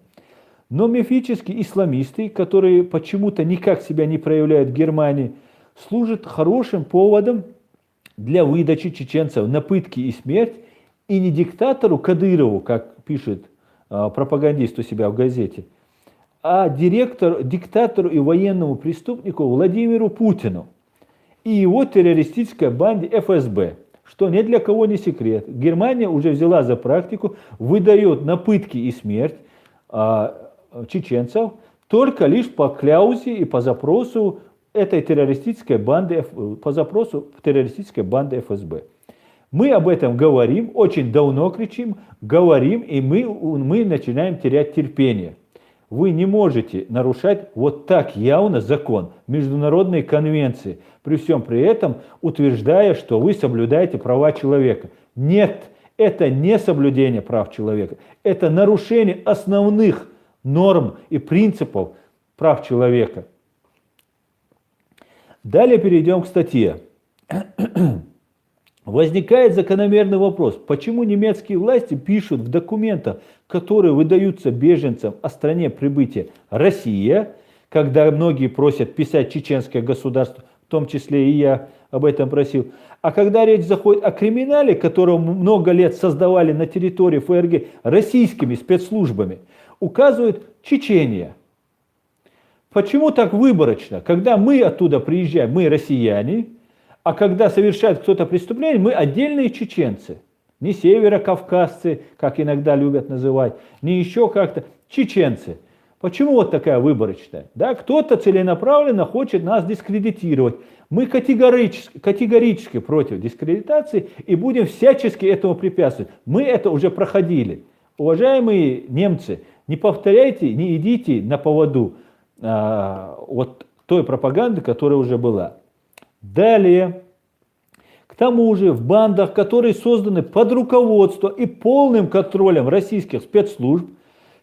Но мифические исламисты, которые почему-то никак себя не проявляют в Германии, служат хорошим поводом для выдачи чеченцев на пытки и смерть, и не диктатору Кадырову, как пишет пропагандист у себя в газете, а диктатору и военному преступнику Владимиру Путину и его террористической банде ФСБ, что ни для кого не секрет. Германия уже взяла за практику, выдает на пытки и смерть чеченцев только лишь по кляузе и по запросу этой террористической банды, ФСБ. Мы об этом говорим, очень давно кричим, говорим, и мы начинаем терять терпение. Вы не можете нарушать вот так явно закон, международные конвенции, при всем при этом утверждая, что вы соблюдаете права человека. Нет, это не соблюдение прав человека, это нарушение основных норм и принципов прав человека. Далее перейдем к статье. Возникает закономерный вопрос, почему немецкие власти пишут в документах, которые выдаются беженцам о стране прибытия Россия, когда многие просят писать чеченское государство, в том числе и я об этом просил, а когда речь заходит о криминале, которого много лет создавали на территории ФРГ российскими спецслужбами, указывают Чечения. Почему так выборочно? Когда мы оттуда приезжаем, мы россияне, а когда совершает кто-то преступление, мы отдельные чеченцы. Не северокавказцы, как иногда любят называть, не еще как-то, чеченцы. Почему вот такая выборочная? Да, кто-то целенаправленно хочет нас дискредитировать. Мы категорически против дискредитации и будем всячески этому препятствовать. Мы это уже проходили. Уважаемые немцы, не повторяйте, не идите на поводу вот той пропаганды, которая уже была. Далее, к тому же в бандах, которые созданы под руководством и полным контролем российских спецслужб,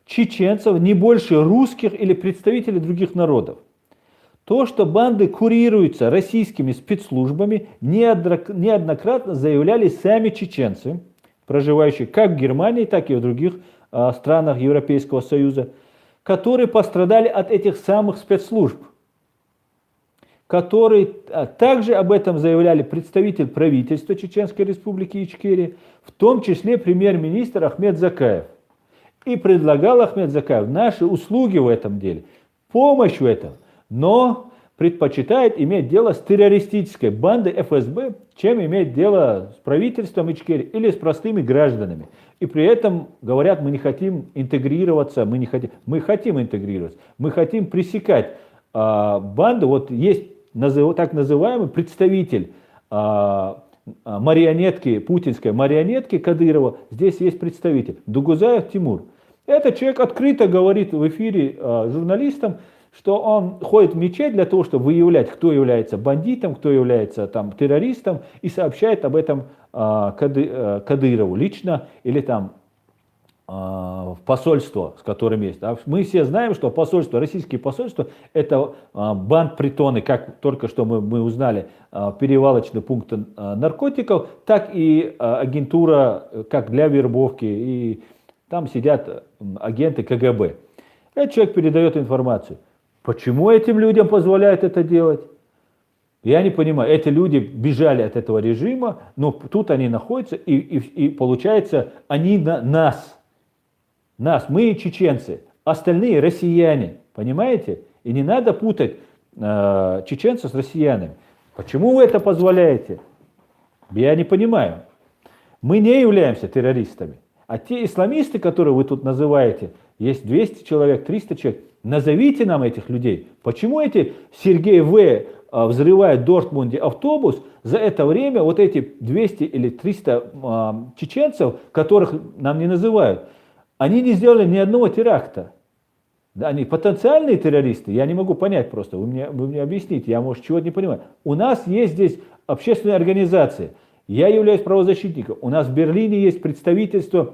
чеченцев не больше русских или представителей других народов. То, что банды курируются российскими спецслужбами, неоднократно заявляли сами чеченцы, проживающие как в Германии, так и в других странах Европейского Союза, которые пострадали от этих самых спецслужб, которые также об этом заявляли представитель правительства Чеченской Республики Ичкерия, в том числе премьер-министр Ахмед Закаев. И предлагал Ахмед Закаев наши услуги в этом деле, помощь в этом, но предпочитает иметь дело с террористической бандой ФСБ, чем иметь дело с правительством Ичкерии или с простыми гражданами. И при этом говорят, мы не хотим интегрироваться, мы хотим интегрироваться, мы хотим пресекать банду. Вот есть так называемый представитель марионетки, путинской марионетки Кадырова, здесь есть представитель, Дугузаев Тимур. Этот человек открыто говорит в эфире журналистам, что он ходит в мечеть для того, чтобы выявлять, кто является бандитом, кто является там террористом, и сообщает об этом Кадырову лично или там в посольство, с которым есть. А мы все знаем, что посольство, российские посольства, это банд-притоны, как только что мы узнали, перевалочный пункт наркотиков, так и агентура, как для вербовки, и там сидят агенты КГБ. Этот человек передает информацию. Почему этим людям позволяют это делать? Я не понимаю. Эти люди бежали от этого режима, но тут они находятся, и получается, они нас, мы чеченцы, остальные россияне, понимаете? И не надо путать чеченцев с россиянами. Почему вы это позволяете? Я не понимаю. Мы не являемся террористами. А те исламисты, которые вы тут называете, есть 200 человек, 300 человек, назовите нам этих людей. Почему эти Сергей В. взрывает в Дортмунде автобус, за это время вот эти 200 или 300 чеченцев, которых нам не называют, они не сделали ни одного теракта. Да, они потенциальные террористы, я не могу понять просто, вы мне объясните, я, может, чего-то не понимаю. У нас есть здесь общественные организации, я являюсь правозащитником, у нас в Берлине есть представительство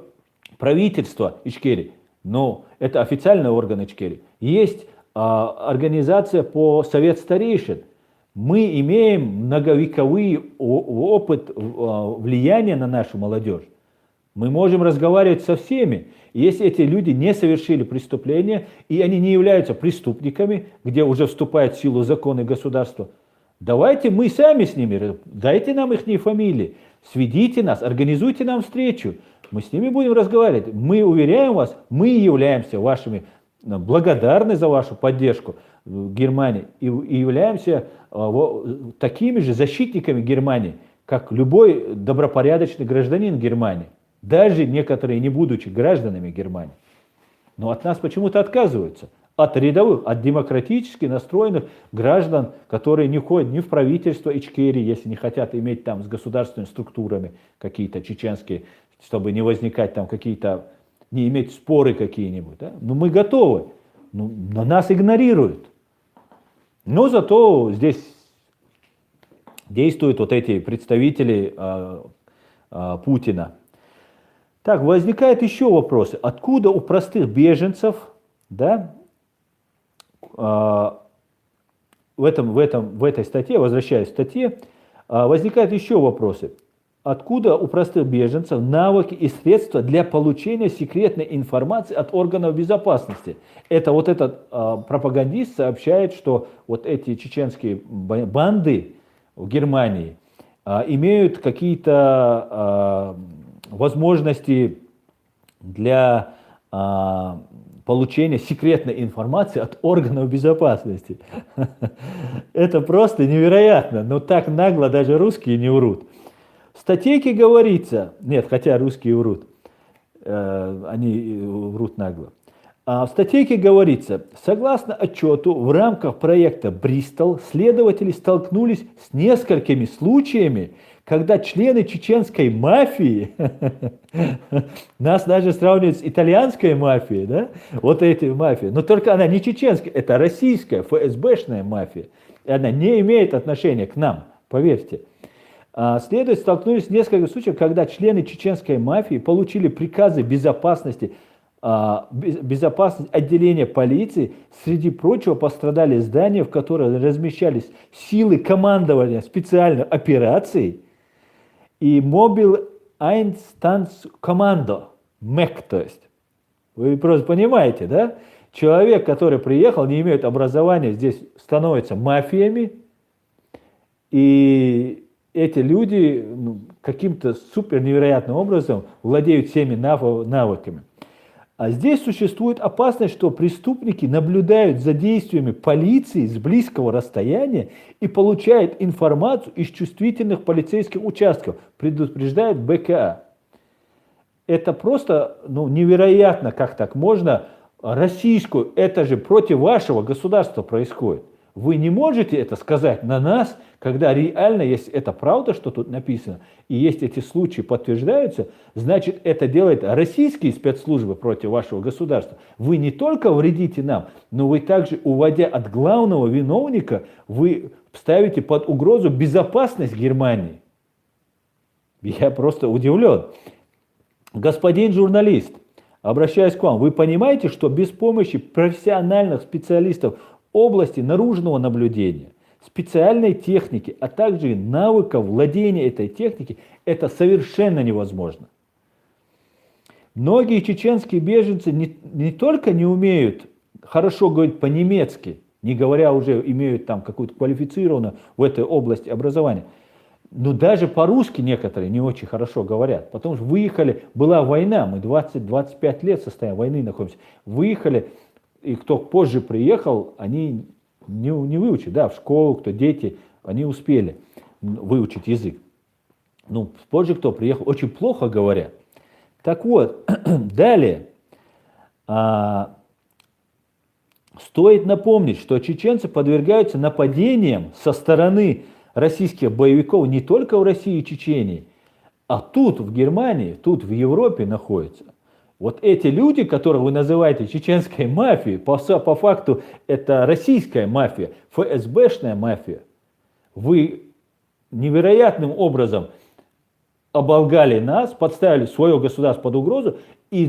правительства Ичкерии, но это официальный орган Ичкерии. Есть организация по совет старейшин. Мы имеем многовековый опыт влияния на нашу молодежь. Мы можем разговаривать со всеми. Если эти люди не совершили преступления, и они не являются преступниками, где уже вступают в силу законы государства, давайте мы сами с ними, дайте нам их фамилии, сведите нас, организуйте нам встречу. Мы с ними будем разговаривать. Мы уверяем вас, мы являемся вашими благодарны за вашу поддержку в Германии и являемся такими же защитниками Германии, как любой добропорядочный гражданин Германии, даже некоторые не будучи гражданами Германии. Но от нас почему-то отказываются. От рядовых, от демократически настроенных граждан, которые не ходят ни в правительство Ичкерии, если не хотят иметь там с государственными структурами какие-то чеченские, чтобы не возникать там какие-то, не иметь споры какие-нибудь. Да? Но мы готовы. Но нас игнорируют. Но зато здесь действуют вот эти представители Путина. Так, возникают еще вопросы. Откуда у простых беженцев, да, в этой статье, возвращаясь к статье, возникают еще вопросы. Откуда у простых беженцев навыки и средства для получения секретной информации от органов безопасности? Это вот этот пропагандист сообщает, что вот эти чеченские банды в Германии имеют какие-то возможности для получения секретной информации от органов безопасности. Это просто невероятно, но так нагло даже русские не врут. В статейке говорится, нет, хотя русские врут, они врут нагло. В статейке говорится, согласно отчету, в рамках проекта «Бристол» следователи столкнулись с несколькими случаями, когда члены чеченской мафии, нас даже сравнивают с итальянской мафией, да? Вот эти мафии, но только она не чеченская, это российская ФСБшная мафия, и она не имеет отношения к нам, поверьте. Следователи столкнулись с несколькими случаями, когда члены чеченской мафии получили приказы безопасности безопасность отделения полиции. Среди прочего пострадали здания, в которых размещались силы командования специальной операции и Mobile Einsatzkommando, МЭК, то есть. Вы просто понимаете, да? Человек, который приехал, не имеет образования, здесь становятся мафиями, и эти люди каким-то супер невероятным образом владеют всеми навыками. А здесь существует опасность, что преступники наблюдают за действиями полиции с близкого расстояния и получают информацию из чувствительных полицейских участков, предупреждает БКА. Это просто невероятно, как так можно российскую, это же против вашего государства происходит. Вы не можете это сказать на нас, когда реально, если это правда, что тут написано, и есть эти случаи подтверждаются, значит, это делает российские спецслужбы против вашего государства. Вы не только вредите нам, но вы также, уводя от главного виновника, вы ставите под угрозу безопасность Германии. Я просто удивлен. Господин журналист, обращаюсь к вам, вы понимаете, что без помощи профессиональных специалистов области наружного наблюдения, специальной техники, а также и навыков владения этой техникой, это совершенно невозможно. Многие чеченские беженцы не только не умеют хорошо говорить по-немецки, не говоря уже, имеют там какую-то квалифицированную в этой области образование, но даже по-русски некоторые не очень хорошо говорят, потому что выехали, была война, мы 20-25 лет в состоянии войны находимся, выехали, и кто позже приехал, они не выучили, да, в школу, кто дети, они успели выучить язык. Ну, позже кто приехал, очень плохо говорят. Так вот, далее, стоит напомнить, что чеченцы подвергаются нападениям со стороны российских боевиков не только в России и Чечении, а тут, в Германии, тут, в Европе находятся. Вот эти люди, которых вы называете чеченской мафией, по факту это российская мафия, ФСБшная мафия. Вы невероятным образом оболгали нас, подставили свое государство под угрозу. И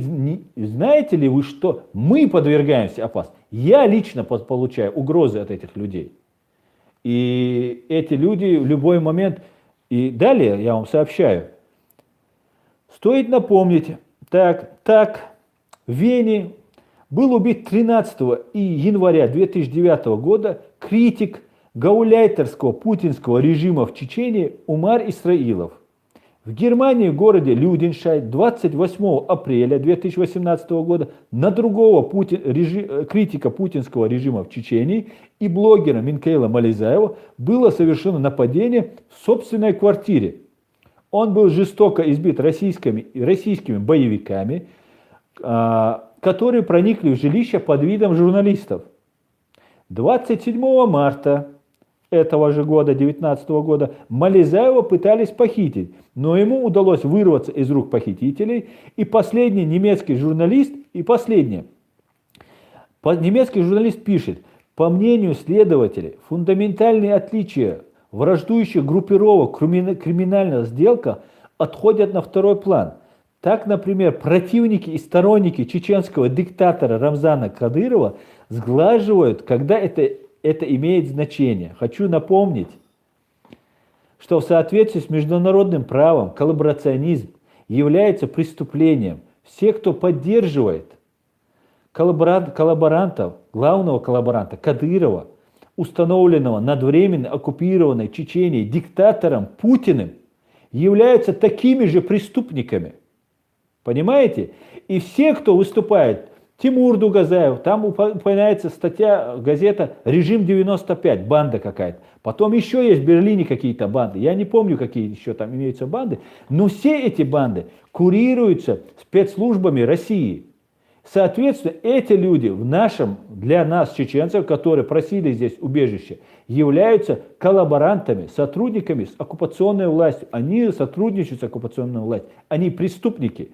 знаете ли вы, что мы подвергаемся опасности? Я лично получаю угрозы от этих людей. И эти люди в любой момент... И далее я вам сообщаю. Стоит напомнить, так, в Вене был убит 13 января 2009 года критик гауляйтерского путинского режима в Чечении Умар Исраилов. В Германии, в городе Люденшайд, 28 апреля 2018 года на другого критика путинского режима в Чечении и блогера Минкейла Мализаева было совершено нападение в собственной квартире. Он был жестоко избит российскими боевиками, которые проникли в жилище под видом журналистов. 27 марта этого же года, 2019 года, Мализаева пытались похитить, но ему удалось вырваться из рук похитителей. И последний немецкий журналист, немецкий журналист пишет, по мнению следователей, фундаментальные отличия враждующих группировок криминальная сделка отходят на второй план. Так, например, противники и сторонники чеченского диктатора Рамзана Кадырова сглаживают, когда это имеет значение. Хочу напомнить, что в соответствии с международным правом коллаборационизм является преступлением. Все, кто поддерживает коллаборантов, главного коллаборанта Кадырова, установленного над временно оккупированной Чеченией диктатором Путиным, являются такими же преступниками. Понимаете? И все, кто выступает, Тимур Дугазаев, там упоминается статья, газета «Режим 95», банда какая-то. Потом еще есть в Берлине какие-то банды. Я не помню, какие еще там имеются банды. Но все эти банды курируются спецслужбами России. Соответственно, эти люди для нас, чеченцев, которые просили здесь убежище, являются коллаборантами, сотрудниками с оккупационной властью. Они сотрудничают с оккупационной властью. Они преступники.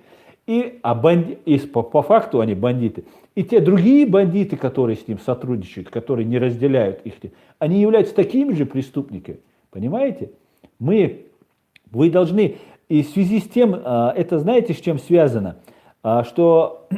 По факту они бандиты. И те другие бандиты, которые с ним сотрудничают, которые не разделяют их, они являются такими же преступниками. Понимаете? Вы должны... И в связи с тем, это знаете, с чем связано? Что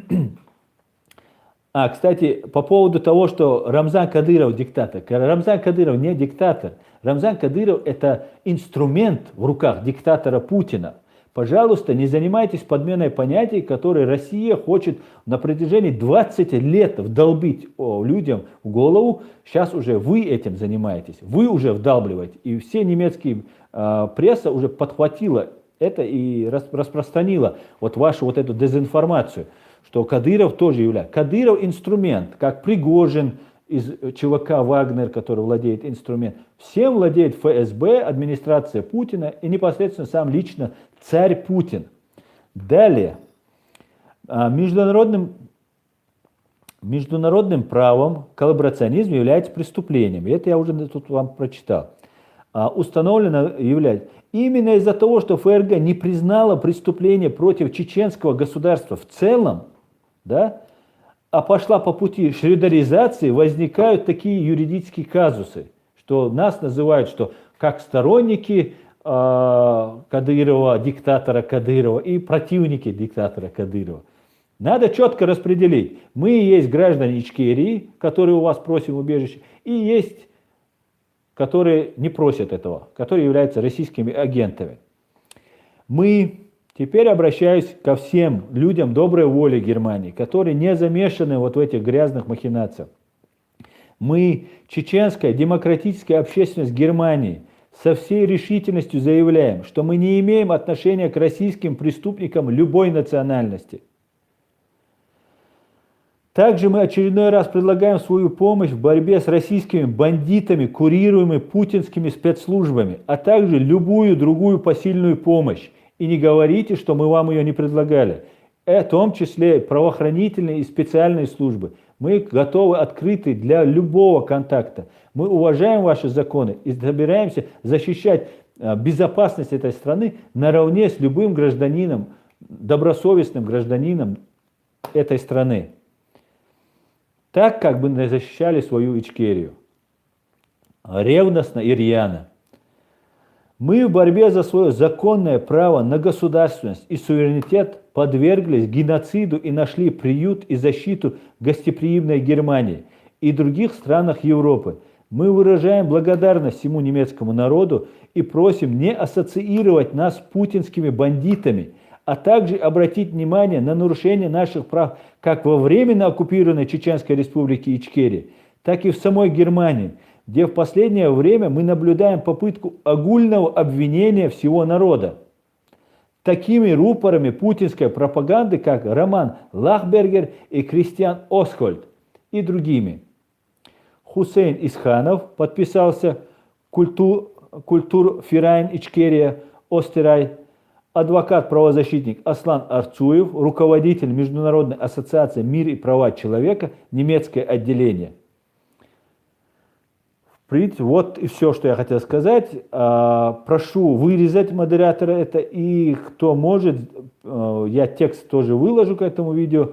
Кстати, по поводу того, что Рамзан Кадыров диктатор. Рамзан Кадыров не диктатор. Рамзан Кадыров это инструмент в руках диктатора Путина. Пожалуйста, не занимайтесь подменой понятий, которые Россия хочет на протяжении 20 лет вдолбить людям в голову. Сейчас уже вы этим занимаетесь. Вы уже вдалбливаете. И все немецкие пресса уже подхватила это и распространила вот вашу вот эту дезинформацию, что Кадыров тоже является. Кадыров инструмент, как Пригожин из ЧВК «Вагнер», который владеет инструментом. Всем владеет ФСБ, администрация Путина и непосредственно сам лично царь Путин. Далее. Международным правом коллаборационизм является преступлением. И это я уже тут вам прочитал. Установлено является. Именно из-за того, что ФРГ не признала преступление против чеченского государства в целом, да, а пошла по пути шредеризации, возникают такие юридические казусы, что нас называют, что как сторонники Кадырова, диктатора Кадырова и противники диктатора Кадырова. Надо четко распределить. Мы есть граждане Ичкерии, которые у вас просим убежище, и есть, которые не просят этого, которые являются российскими агентами. Мы теперь обращаюсь ко всем людям доброй воли Германии, которые не замешаны вот в этих грязных махинациях. Мы, чеченская демократическая общественность Германии, со всей решительностью заявляем, что мы не имеем отношения к российским преступникам любой национальности. Также мы очередной раз предлагаем свою помощь в борьбе с российскими бандитами, курируемыми путинскими спецслужбами, а также любую другую посильную помощь. И не говорите, что мы вам ее не предлагали. В том числе правоохранительные и специальные службы. Мы готовы, открыты для любого контакта. Мы уважаем ваши законы и собираемся защищать безопасность этой страны наравне с любым гражданином, добросовестным гражданином этой страны. Так, как бы мы защищали свою Ичкерию. Ревностно и рьяно. Мы в борьбе за свое законное право на государственность и суверенитет подверглись геноциду и нашли приют и защиту гостеприимной Германии и других странах Европы. Мы выражаем благодарность всему немецкому народу и просим не ассоциировать нас с путинскими бандитами, а также обратить внимание на нарушение наших прав как во временно оккупированной Чеченской республике Ичкерия, так и в самой Германии, где в последнее время мы наблюдаем попытку огульного обвинения всего народа. Такими рупорами путинской пропаганды, как Роман Лахбергер и Кристиан Осхольд и другими. Хусейн Исханов подписался Культурфирайн Ичкерия Остерай, адвокат-правозащитник Аслан Арцуев, руководитель Международной ассоциации «Мир и права человека», немецкое отделение. Вот и все, что я хотел сказать. Прошу вырезать модератора это, и кто может, я текст тоже выложу к этому видео,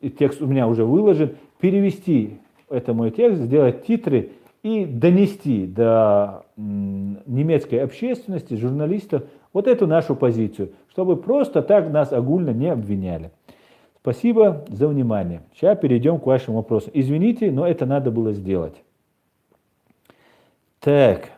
и текст у меня уже выложен, перевести это мой текст, сделать титры и донести до немецкой общественности, журналистов, вот эту нашу позицию, чтобы просто так нас огульно не обвиняли. Спасибо за внимание. Сейчас перейдем к вашим вопросам. Извините, но это надо было сделать. Так.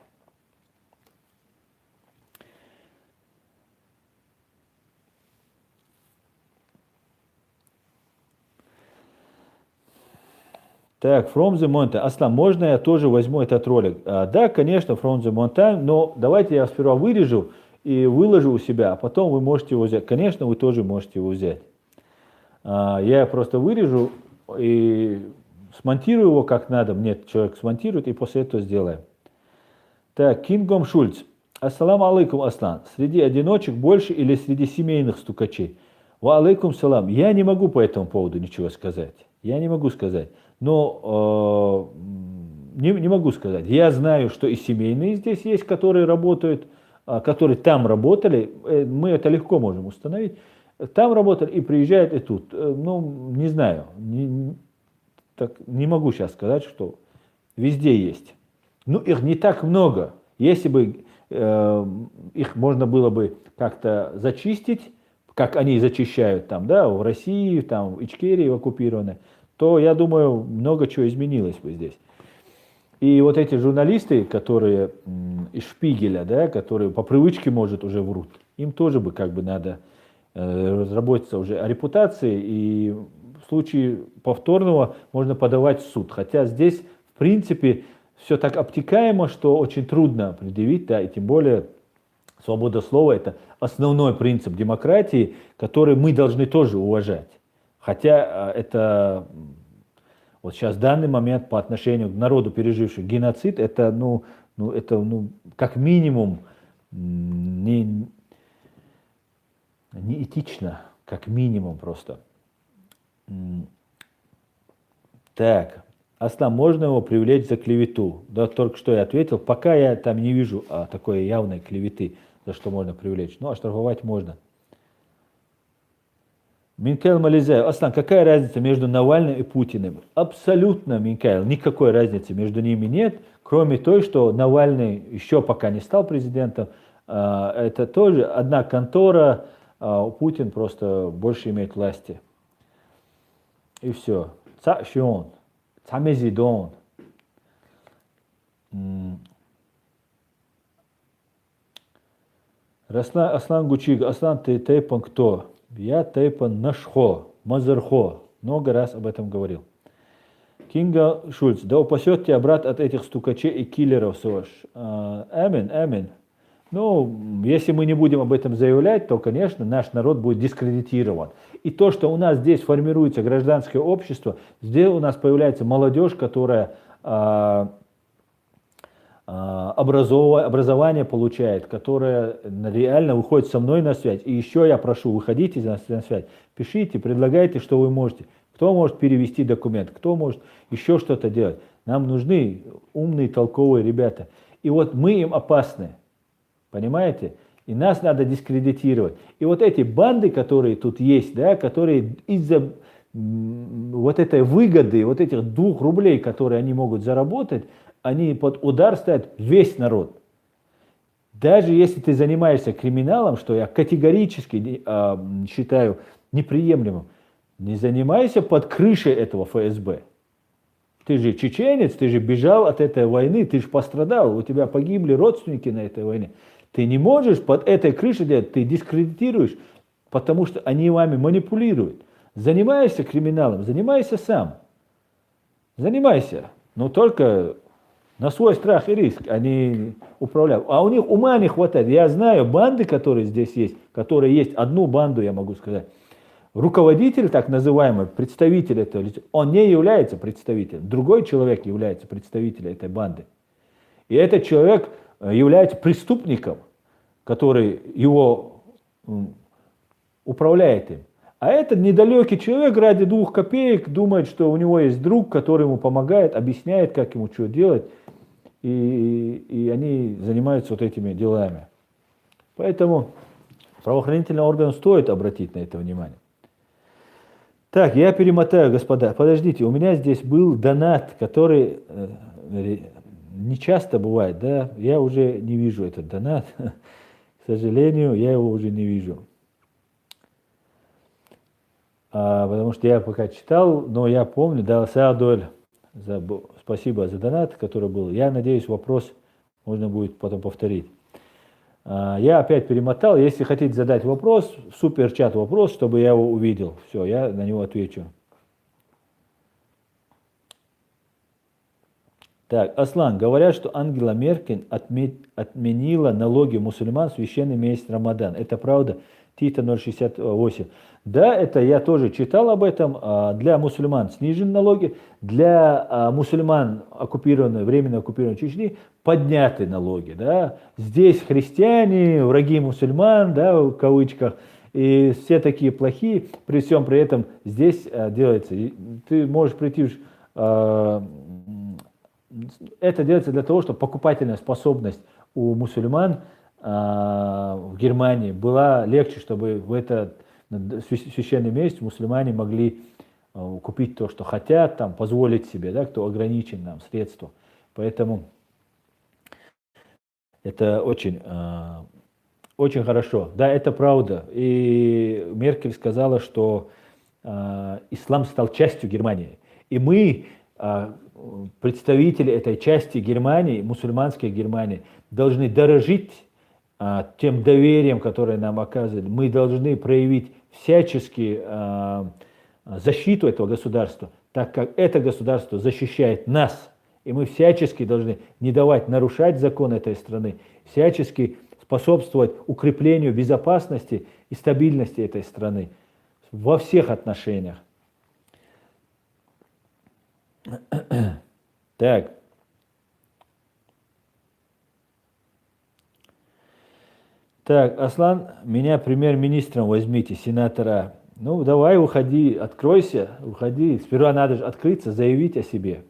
Так, From the Mountain. Аслан, можно я тоже возьму этот ролик? Да, конечно, From the Mountain, но давайте я сперва вырежу и выложу у себя, а потом вы можете его взять. Конечно, вы тоже можете его взять. Я просто вырежу и смонтирую его как надо. Мне человек смонтирует, и после этого сделаем. Так, Кингом Шульц. Ассаламу алейкум, Аслан. Среди одиночек больше или среди семейных стукачей? Ва алейкум салам. Я не могу по этому поводу ничего сказать. Я не могу сказать. Но не могу сказать. Я знаю, что и семейные здесь есть, которые работают, которые там работали. Мы это легко можем установить. Там работали и приезжают и тут. Ну, не знаю. Не могу сейчас сказать, что везде есть. Ну, их не так много. Если бы их можно было бы как-то зачистить, как они зачищают там, да, в России, там, в Ичкерии, в оккупированной, то, я думаю, много чего изменилось бы здесь. И вот эти журналисты, которые из Шпигеля, да, которые по привычке, может, уже врут, им тоже бы как бы надо разработаться уже о репутации, и в случае повторного можно подавать в суд. Хотя здесь, в принципе, все так обтекаемо, что очень трудно предъявить, да, и тем более свобода слова — это основной принцип демократии, который мы должны тоже уважать. Хотя это вот сейчас в данный момент по отношению к народу, пережившему геноцид, это, как минимум не этично, как минимум просто. Так, Аслан, можно его привлечь за клевету? Да, только что я ответил, пока я там не вижу такой явной клеветы, за что можно привлечь. Ну, оштрафовать можно. Минкайл Мализаев. Аслан, какая разница между Навальным и Путиным? Абсолютно, Минкайл, никакой разницы между ними нет, кроме той, что Навальный еще пока не стал президентом. Это тоже одна контора, Путин просто больше имеет власти. И все. Цашион, Цамезидон. Аслан Гучиг, Аслан, ты тейпан кто? Я тейпан Нашхо, Мазархо. Много раз об этом говорил. Кинга Шульц, да упасет тебя брат от этих стукачей и киллеров, Сош. Амин, амин. Ну, если мы не будем об этом заявлять, то, конечно, наш народ будет дискредитирован. И то, что у нас здесь формируется гражданское общество, здесь у нас появляется молодежь, которая образование получает, которая реально выходит со мной на связь. И еще я прошу, выходите на связь, пишите, предлагайте, что вы можете. Кто может перевести документ, кто может еще что-то делать. Нам нужны умные, толковые ребята. И вот мы им опасны, понимаете? И нас надо дискредитировать. И вот эти банды, которые тут есть, да, которые из-за вот этой выгоды, вот этих 2 рублей, которые они могут заработать, они под удар ставят весь народ. Даже если ты занимаешься криминалом, что я категорически считаю неприемлемым, не занимайся под крышей этого ФСБ. Ты же чеченец, ты же бежал от этой войны, ты же пострадал, у тебя погибли родственники на этой войне. Ты не можешь под этой крышей делать, ты дискредитируешь, потому что они вами манипулируют. Занимаешься криминалом, занимайся сам. Занимайся, но только на свой страх и риск они управляют. А у них ума не хватает. Я знаю банды, которые здесь есть, которые есть, одну банду я могу сказать. Руководитель, так называемый, представитель этого лица, он не является представителем. Другой человек является представителем этой банды. И этот человек является преступником, который его управляет им. А этот недалекий человек ради 2 копеек думает, что у него есть друг, который ему помогает, объясняет, как ему что делать. И они занимаются вот этими делами. Поэтому правоохранительным органам стоит обратить на это внимание. Так, я перемотаю, господа. Подождите, у меня здесь был донат, который не часто бывает, да? Я уже не вижу этот донат. К сожалению, я его уже не вижу. Потому что я пока читал, но я помню, да, Саадоль, спасибо за донат, который был. Я надеюсь, вопрос можно будет потом повторить. Я опять перемотал. Если хотите задать вопрос, суперчат вопрос, чтобы я его увидел. Все, я на него отвечу. Так, Аслан, говорят, что Ангела Меркель отменила налоги мусульман в священный месяц Рамадан. Это правда? Тита 068. Да, это я тоже читал об этом. Для мусульман снижены налоги, для мусульман временно оккупированной Чечни подняты налоги. Да. Здесь христиане, враги мусульман, да, в кавычках, и все такие плохие, при всем при этом здесь делается. Ты можешь прийти, это делается для того, чтобы покупательная способность у мусульман в Германии была легче, чтобы в этот священный месяц мусульмане могли купить то, что хотят, там, позволить себе, да, кто ограничен нам средства. Поэтому это очень, очень хорошо. Да, это правда. И Меркель сказала, что ислам стал частью Германии. И мы, представители этой части Германии, мусульманской Германии, должны дорожить тем доверием, которое нам оказывают. Мы должны проявить всячески защиту этого государства, так как это государство защищает нас. И мы всячески должны не давать нарушать законы этой страны, всячески способствовать укреплению безопасности и стабильности этой страны во всех отношениях. Так. Так, Аслан, меня премьер-министром возьмите, сенатора. Ну, давай, уходи, откройся, уходи. Сперва надо же открыться, заявить о себе.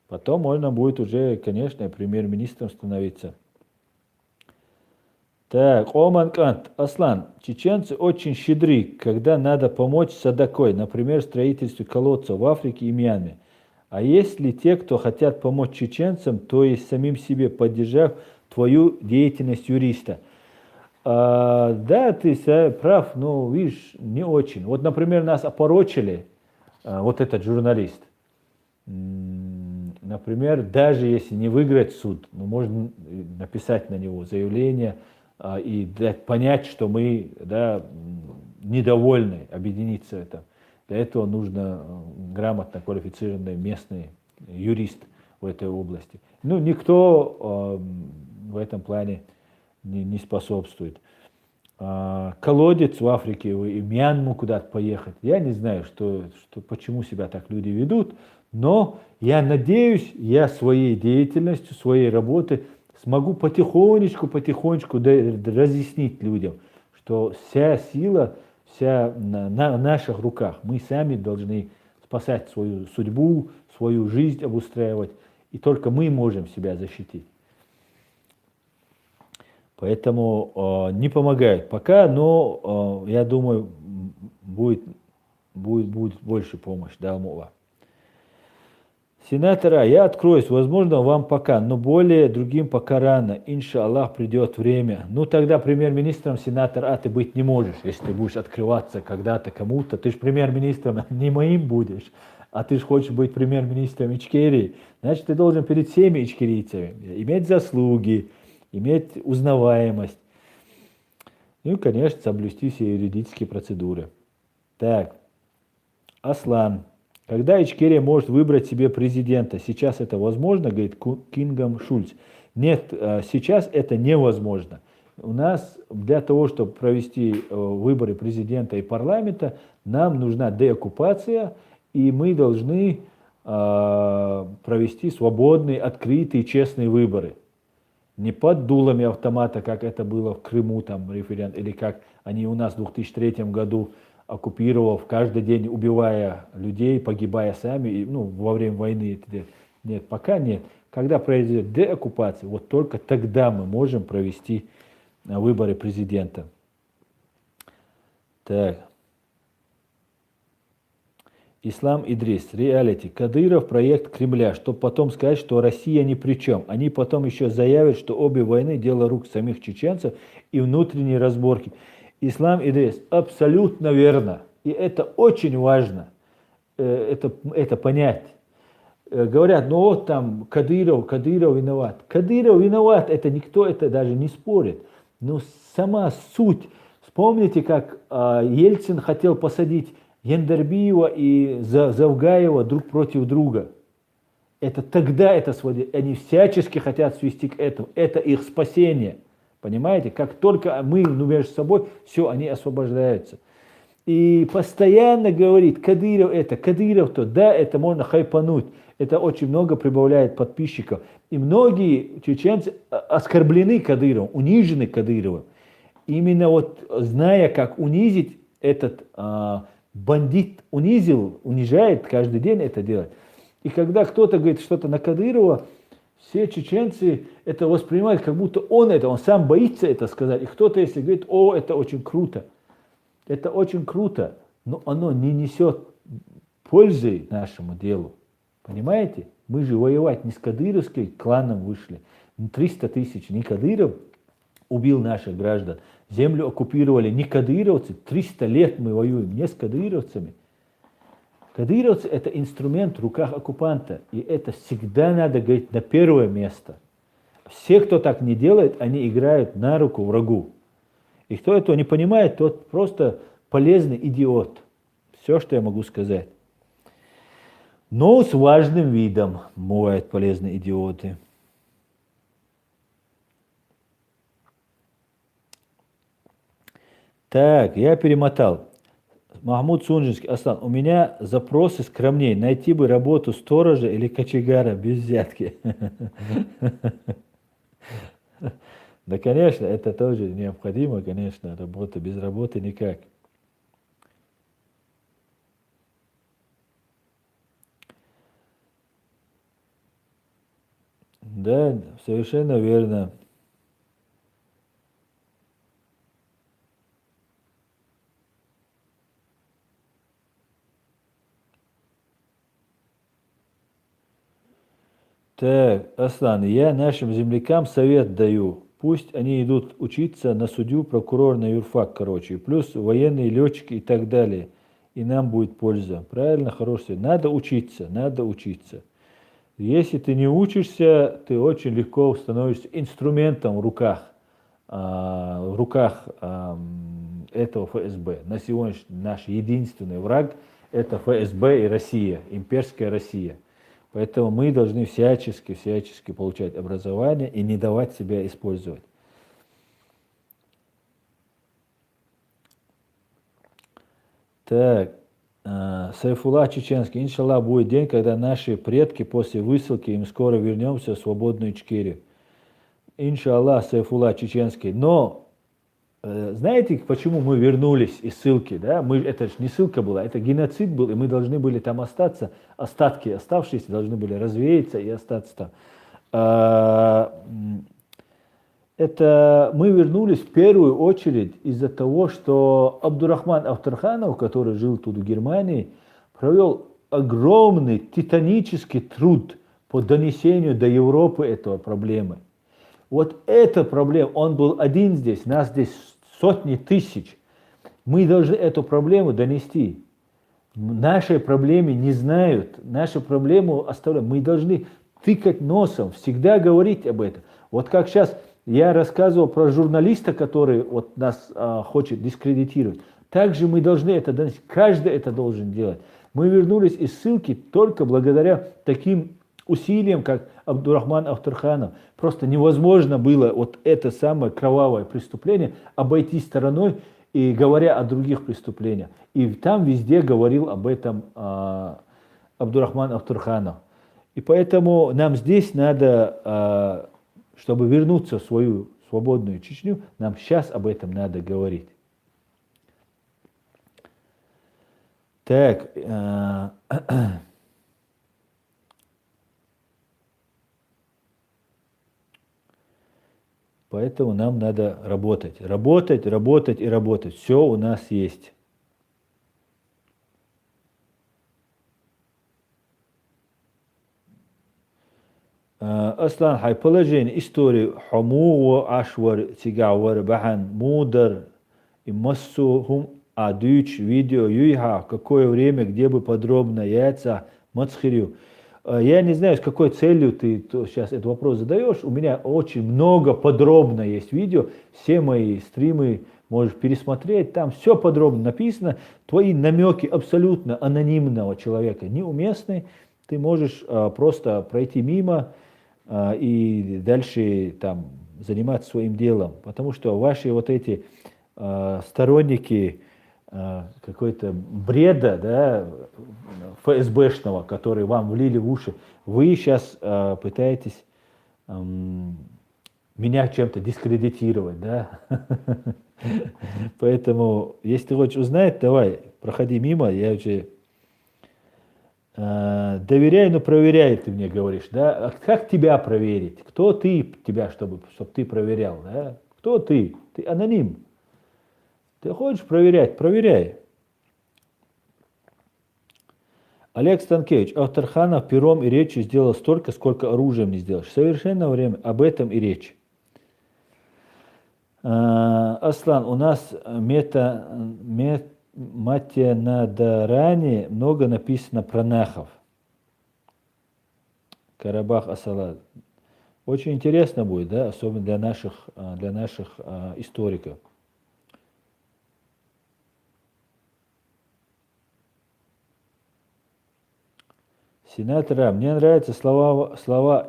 Потом можно будет уже, конечно, премьер-министром становиться. Так, Оман Кант. Аслан, чеченцы очень щедры, когда надо помочь садакой, например, строительству колодцев в Африке и Мьянме. А есть ли те, кто хотят помочь чеченцам, то есть самим себе, поддержав твою деятельность юриста? Да, ты прав, но видишь, не очень. Вот, например, нас опорочили, вот этот журналист. Например, даже если не выиграть суд, ну, можно написать на него заявление и дать понять, что мы, да, недовольны, объединиться это. Для этого нужно грамотно квалифицированный местный юрист в этой области. Ну, никто в этом плане не способствует. Колодец в Африке и в Мьянму куда-то поехать. Я не знаю, почему себя так люди ведут, но я надеюсь, я своей деятельностью, своей работой смогу потихонечку разъяснить людям, что вся сила, вся на наших руках. Мы сами должны спасать свою судьбу, свою жизнь обустраивать, и только мы можем себя защитить. Поэтому не помогают пока, но я думаю, будет больше помощи, да, Алла. Сенатора, я откроюсь, возможно, вам пока, но более другим пока рано. Иншаллах, придет время. Ну, тогда премьер-министром сенатора ты быть не можешь, если ты будешь открываться когда-то кому-то. Ты же премьер-министром не моим будешь, а ты же хочешь быть премьер-министром Ичкерии. Значит, ты должен перед всеми ичкерийцами иметь заслуги, иметь узнаваемость. Ну и, конечно, соблюсти все юридические процедуры. Так, Аслан. Когда Ичкерия может выбрать себе президента? Сейчас это возможно, говорит Кингом Шульц. Нет, сейчас это невозможно. У нас для того, чтобы провести выборы президента и парламента, нам нужна деоккупация, и мы должны провести свободные, открытые, честные выборы. Не под дулами автомата, как это было в Крыму, там, референдум, или как они у нас в 2003 году, оккупировав, каждый день убивая людей, погибая сами, и, ну, во время войны. Нет, пока нет. Когда произойдет деоккупация, вот только тогда мы можем провести выборы президента. Так. Ислам Идрис, реалити. Кадыров проект Кремля, чтобы потом сказать, что Россия ни при чем. Они потом еще заявят, что обе войны дело рук самих чеченцев и внутренние разборки. Ислам Идрис, абсолютно верно. И это очень важно, это понять. Говорят, ну вот там Кадыров виноват. Кадыров виноват, это никто это даже не спорит. Но сама суть. Вспомните, как Ельцин хотел посадить Яндербиева и Завгаева друг против друга. Это тогда это сводит. Они всячески хотят свести к этому. Это их спасение. Понимаете? Как только мы между собой, все, они освобождаются. И постоянно говорит, Кадыров то, да, это можно хайпануть. Это очень много прибавляет подписчиков. И многие чеченцы оскорблены Кадыровым, унижены Кадыровым. Именно вот зная, как унизить этот бандит, унижает, каждый день это делает. И когда кто-то говорит что-то на Кадырова, все чеченцы это воспринимают, как будто он сам боится это сказать. И кто-то, если говорит, это очень круто. Это очень круто, но оно не несет пользы нашему делу. Понимаете? Мы же воевать не с кадыровским кланом вышли. 300 тысяч не Кадыров убил наших граждан. Землю оккупировали не кадыровцы. 300 лет мы воюем не с кадыровцами. Кадыровцы — это инструмент в руках оккупанта, и это всегда надо говорить на первое место. Все, кто так не делает, они играют на руку врагу. И кто этого не понимает, тот просто полезный идиот. Все, что я могу сказать. Но с важным видом бывают полезные идиоты. Так, я перемотал. Махмуд Сунжинский, Аслан, у меня запросы скромнее. Найти бы работу сторожа или кочегара без взятки. Да, конечно, это тоже необходимо, конечно, работа без работы никак. Да, совершенно верно. Так, Аслан, я нашим землякам совет даю. Пусть они идут учиться на судью, прокурор, на юрфак, короче. Плюс военные летчики и так далее. И нам будет польза. Правильно, хороший. Надо учиться, надо учиться. Если ты не учишься, ты очень легко становишься инструментом в руках этого ФСБ. На сегодняшний наш единственный враг — это ФСБ и Россия, имперская Россия. Поэтому мы должны всячески получать образование и не давать себя использовать. Так, Сайфулла Чеченский. Иншаллах, будет день, когда наши предки после высылки, им скоро вернемся в свободную Ичкерию. Иншаллах, Сайфулла Чеченский. Но знаете, почему мы вернулись из ссылки? Да? Это же не ссылка была, это геноцид был, и мы должны были там остаться. Остатки оставшиеся должны были развеяться и остаться там. Это мы вернулись в первую очередь из-за того, что Абдурахман Авторханов, который жил тут в Германии, провел огромный титанический труд по донесению до Европы этого проблемы. Вот эта проблема, он был один здесь, нас здесь сотни тысяч. Мы должны эту проблему донести. Нашей проблеме не знают, нашу проблему оставляют. Мы должны тыкать носом, всегда говорить об этом. Вот как сейчас я рассказывал про журналиста, который вот нас хочет дискредитировать. Также мы должны это донести. Каждый это должен делать. Мы вернулись из ссылки только благодаря таким усилиям, как Абдурахман Авторханов. Просто невозможно было вот это самое кровавое преступление обойти стороной, и говоря о других преступлениях. И там везде говорил об этом Абдурахман Авторханов. И поэтому нам здесь надо, чтобы вернуться в свою свободную Чечню, нам сейчас об этом надо говорить. Так, поэтому нам надо работать. Работать, работать и работать. Все у нас есть. Аслан хай, положение, историю Хамуо, Ашвар, Тигавар, Бахан, Мудар и Массухум, Адыч, видео, Юйха, в какое время, где бы подробно, яйца, Мацхирю. Я не знаю, с какой целью ты сейчас этот вопрос задаешь. У меня очень много подробно есть видео. Все мои стримы можешь пересмотреть. Там все подробно написано. Твои намеки абсолютно анонимного человека неуместны. Ты можешь просто пройти мимо и дальше там заниматься своим делом. Потому что ваши вот эти сторонники какой-то бреда, да, ФСБшного, который вам влили в уши, вы сейчас пытаетесь меня чем-то дискредитировать, да? Поэтому, если ты хочешь узнать, давай, проходи мимо, я уже доверяй, но проверяй, ты мне говоришь, да? А как тебя проверить? Кто ты, тебя, чтобы ты проверял, да? Кто ты? Ты аноним. Ты хочешь проверять? Проверяй. Олег Станкевич, Авторханов пером и речью сделал столько, сколько оружием не сделаешь. Совершенно время об этом и речь. Аслан, у нас Матенадаране много написано про нахов. Карабах Асалат. Очень интересно будет, да, особенно для наших историков. Сенатора, мне нравятся слова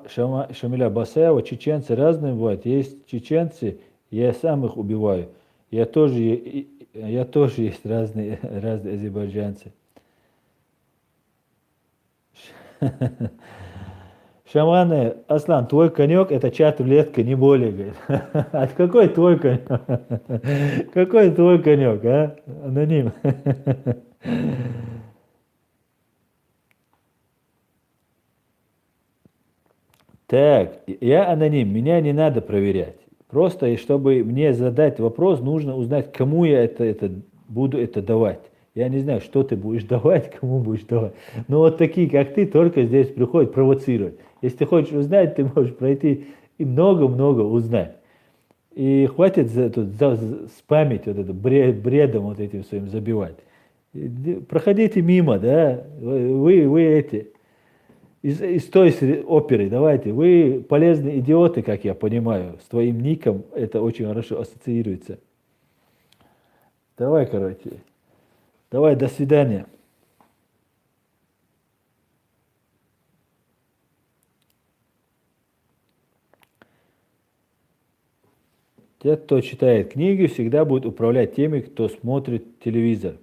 Шамиля Басаева. Чеченцы разные бывают. Есть чеченцы, я сам их убиваю. Я тоже есть разные азербайджанцы. Шаманы, Аслан, твой конек это чат-рулетка, не более, говорит. А какой твой конек? Какой твой конек, а? Аноним. Так, я аноним, меня не надо проверять. Просто, и чтобы мне задать вопрос, нужно узнать, кому я буду это давать. Я не знаю, что ты будешь давать, кому будешь давать. Но вот такие, как ты, только здесь приходят провоцировать. Если ты хочешь узнать, ты можешь пройти и много-много узнать. И хватит спамить вот это бредом вот этим своим забивать. Проходите мимо, да, вы эти... Из той оперы, давайте, вы полезные идиоты, как я понимаю, с твоим ником это очень хорошо ассоциируется. Давай, короче, давай, до свидания. Те, кто читает книги, всегда будут управлять теми, кто смотрит телевизор.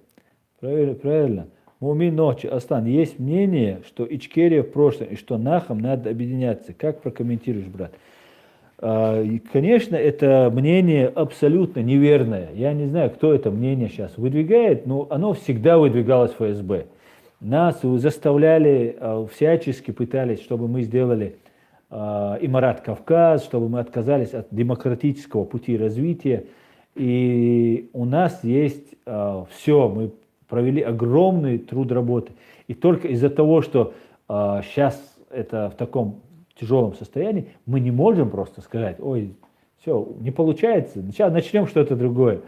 Правильно, правильно. Мумин ночи, Аслан, есть мнение, что Ичкерия в прошлом и что Нахам надо объединяться. Как прокомментируешь, брат? Конечно, это мнение абсолютно неверное. Я не знаю, кто это мнение сейчас выдвигает, но оно всегда выдвигалось в ФСБ. Нас заставляли, всячески пытались, чтобы мы сделали Имарат Кавказ, чтобы мы отказались от демократического пути развития. И у нас есть все, мы провели огромный труд работы. И только из-за того, что сейчас это в таком тяжелом состоянии, мы не можем просто сказать, ой, все, не получается, сейчас начнем что-то другое.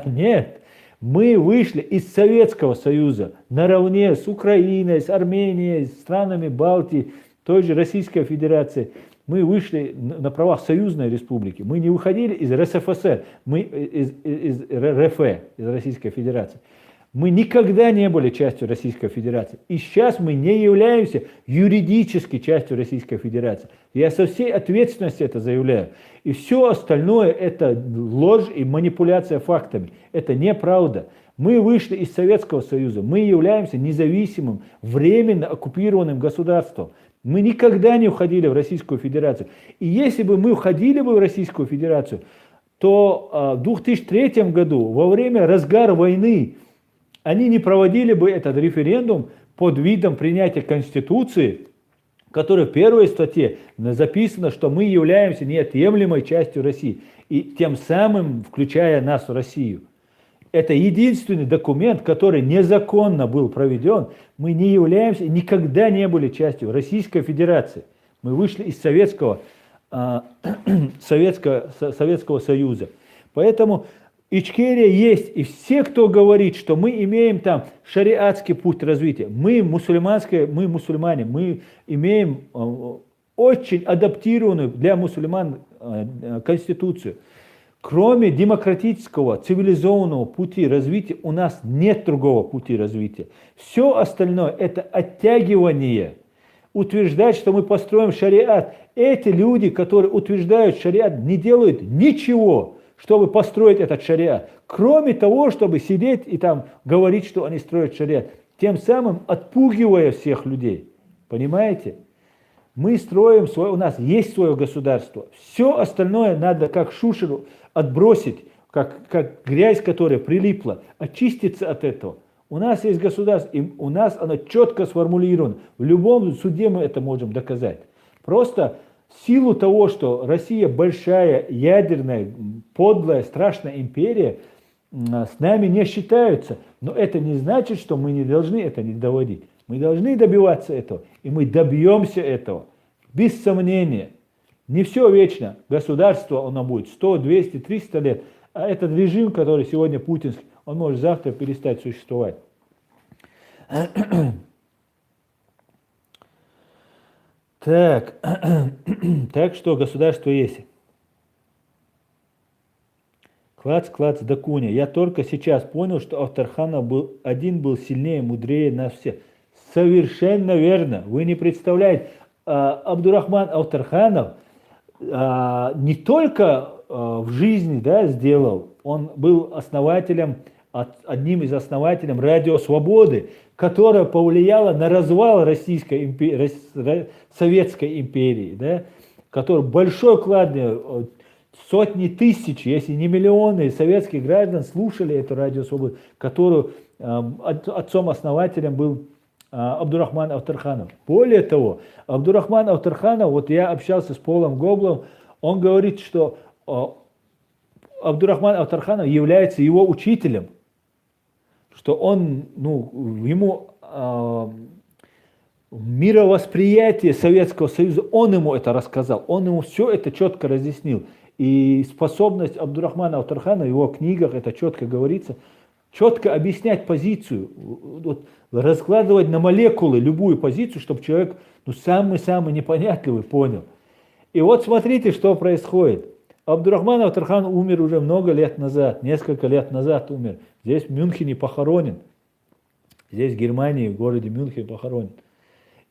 Нет, мы вышли из Советского Союза наравне с Украиной, с Арменией, с странами Балтии, той же Российской Федерации. Мы вышли на правах союзной республики. Мы не выходили из РСФСР, мы из РФ, из Российской Федерации. Мы никогда не были частью Российской Федерации. И сейчас мы не являемся юридически частью Российской Федерации. Я со всей ответственностью это заявляю. И все остальное это ложь и манипуляция фактами. Это неправда. Мы вышли из Советского Союза. Мы являемся независимым, временно оккупированным государством. Мы никогда не уходили в Российскую Федерацию. И если бы мы уходили бы в Российскую Федерацию, то в 2003 году, во время разгара войны, они не проводили бы этот референдум под видом принятия Конституции, в которой в первой статье записано, что мы являемся неотъемлемой частью России, и тем самым включая нас в Россию. Это единственный документ, который незаконно был проведен. Мы не являемся, никогда не были частью Российской Федерации. Мы вышли из Советского Союза. Поэтому Ичкерия есть, и все, кто говорит, что мы имеем там шариатский путь развития, мы мусульмане, мы имеем очень адаптированную для мусульман конституцию. Кроме демократического, цивилизованного пути развития, у нас нет другого пути развития. Все остальное это оттягивание. Утверждать, что мы построим шариат. Эти люди, которые утверждают шариат, не делают ничего, чтобы построить этот шариат, кроме того, чтобы сидеть и там говорить, что они строят шариат, тем самым отпугивая всех людей. Понимаете? Мы строим у нас есть свое государство. Все остальное надо как шушеру отбросить, как грязь, которая прилипла, очиститься от этого. У нас есть государство, и у нас оно четко сформулировано. В любом суде мы это можем доказать. Просто в силу того, что Россия большая, ядерная, подлая, страшная империя, с нами не считаются. Но это не значит, что мы не должны это не доводить. Мы должны добиваться этого, и мы добьемся этого. Без сомнения. Не все вечно. Государство, оно будет 100, 200, 300 лет. А этот режим, который сегодня путинский, он может завтра перестать существовать. Так, так что государство есть. Клац, да куня. Я только сейчас понял, что Авторханов был сильнее, мудрее нас всех. Совершенно верно. Вы не представляете, Абдурахман Авторханов не только в жизни, да, сделал, он был одним из основателей Радио Свободы, которая повлияла на развал Советской империи, да, который большой вклад, сотни тысяч, если не миллионы советских граждан слушали эту Радио Свободу, которую отцом-основателем был Абдурахман Авторханов. Более того, Абдурахман Авторханов, вот я общался с Полом Гоблом, он говорит, что Абдурахман Авторханов является его учителем, что он, ему мировосприятие Советского Союза, он ему это рассказал, он ему все это четко разъяснил. И способность Абдурахмана Авторханова, в его книгах это четко говорится, четко объяснять позицию, вот, раскладывать на молекулы любую позицию, чтобы человек самый-самый непонятливый понял. И вот смотрите, что происходит. Абдурахман Авторхан умер уже много лет назад, несколько лет назад умер. Здесь в Мюнхене похоронен. Здесь в Германии, в городе Мюнхен похоронен.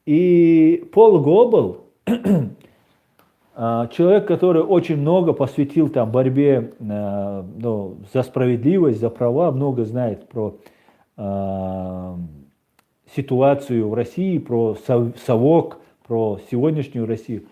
И Пол Гоббл, человек, который очень много посвятил там борьбе за справедливость, за права, много знает про ситуацию в России, про совок, про сегодняшнюю Россию.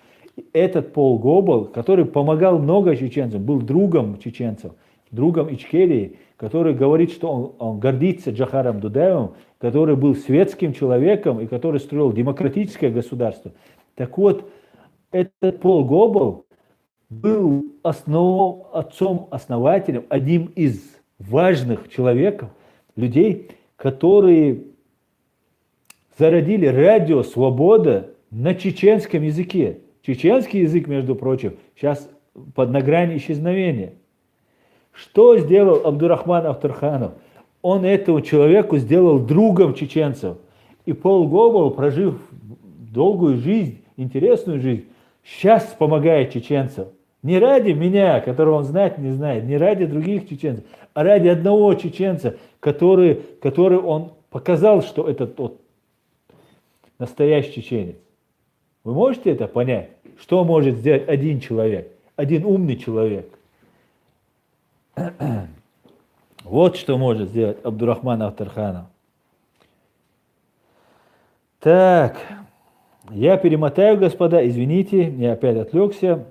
Этот Пол Гоббл, который помогал много чеченцам, был другом чеченцев, другом Ичкерии, который говорит, что он гордится Джохаром Дудаевым, который был светским человеком и который строил демократическое государство. Так вот, этот Пол Гоббл был отцом-основателем, одним из важных человеков, людей, которые зародили Радио Свобода на чеченском языке. Чеченский язык, между прочим, сейчас на грани исчезновения. Что сделал Абдурахман Авторханов? Он этому человеку сделал другом чеченцев. И Пол Гоббл, прожив долгую жизнь, интересную жизнь, сейчас помогает чеченцам. Не ради меня, которого он знает, не знает, не ради других чеченцев, а ради одного чеченца, который он показал, что это тот настоящий чеченец. Вы можете это понять? Что может сделать один человек, один умный человек? Вот что может сделать Абдурахман Авторханов. Так, я перемотаю, господа, извините, я опять отвлекся.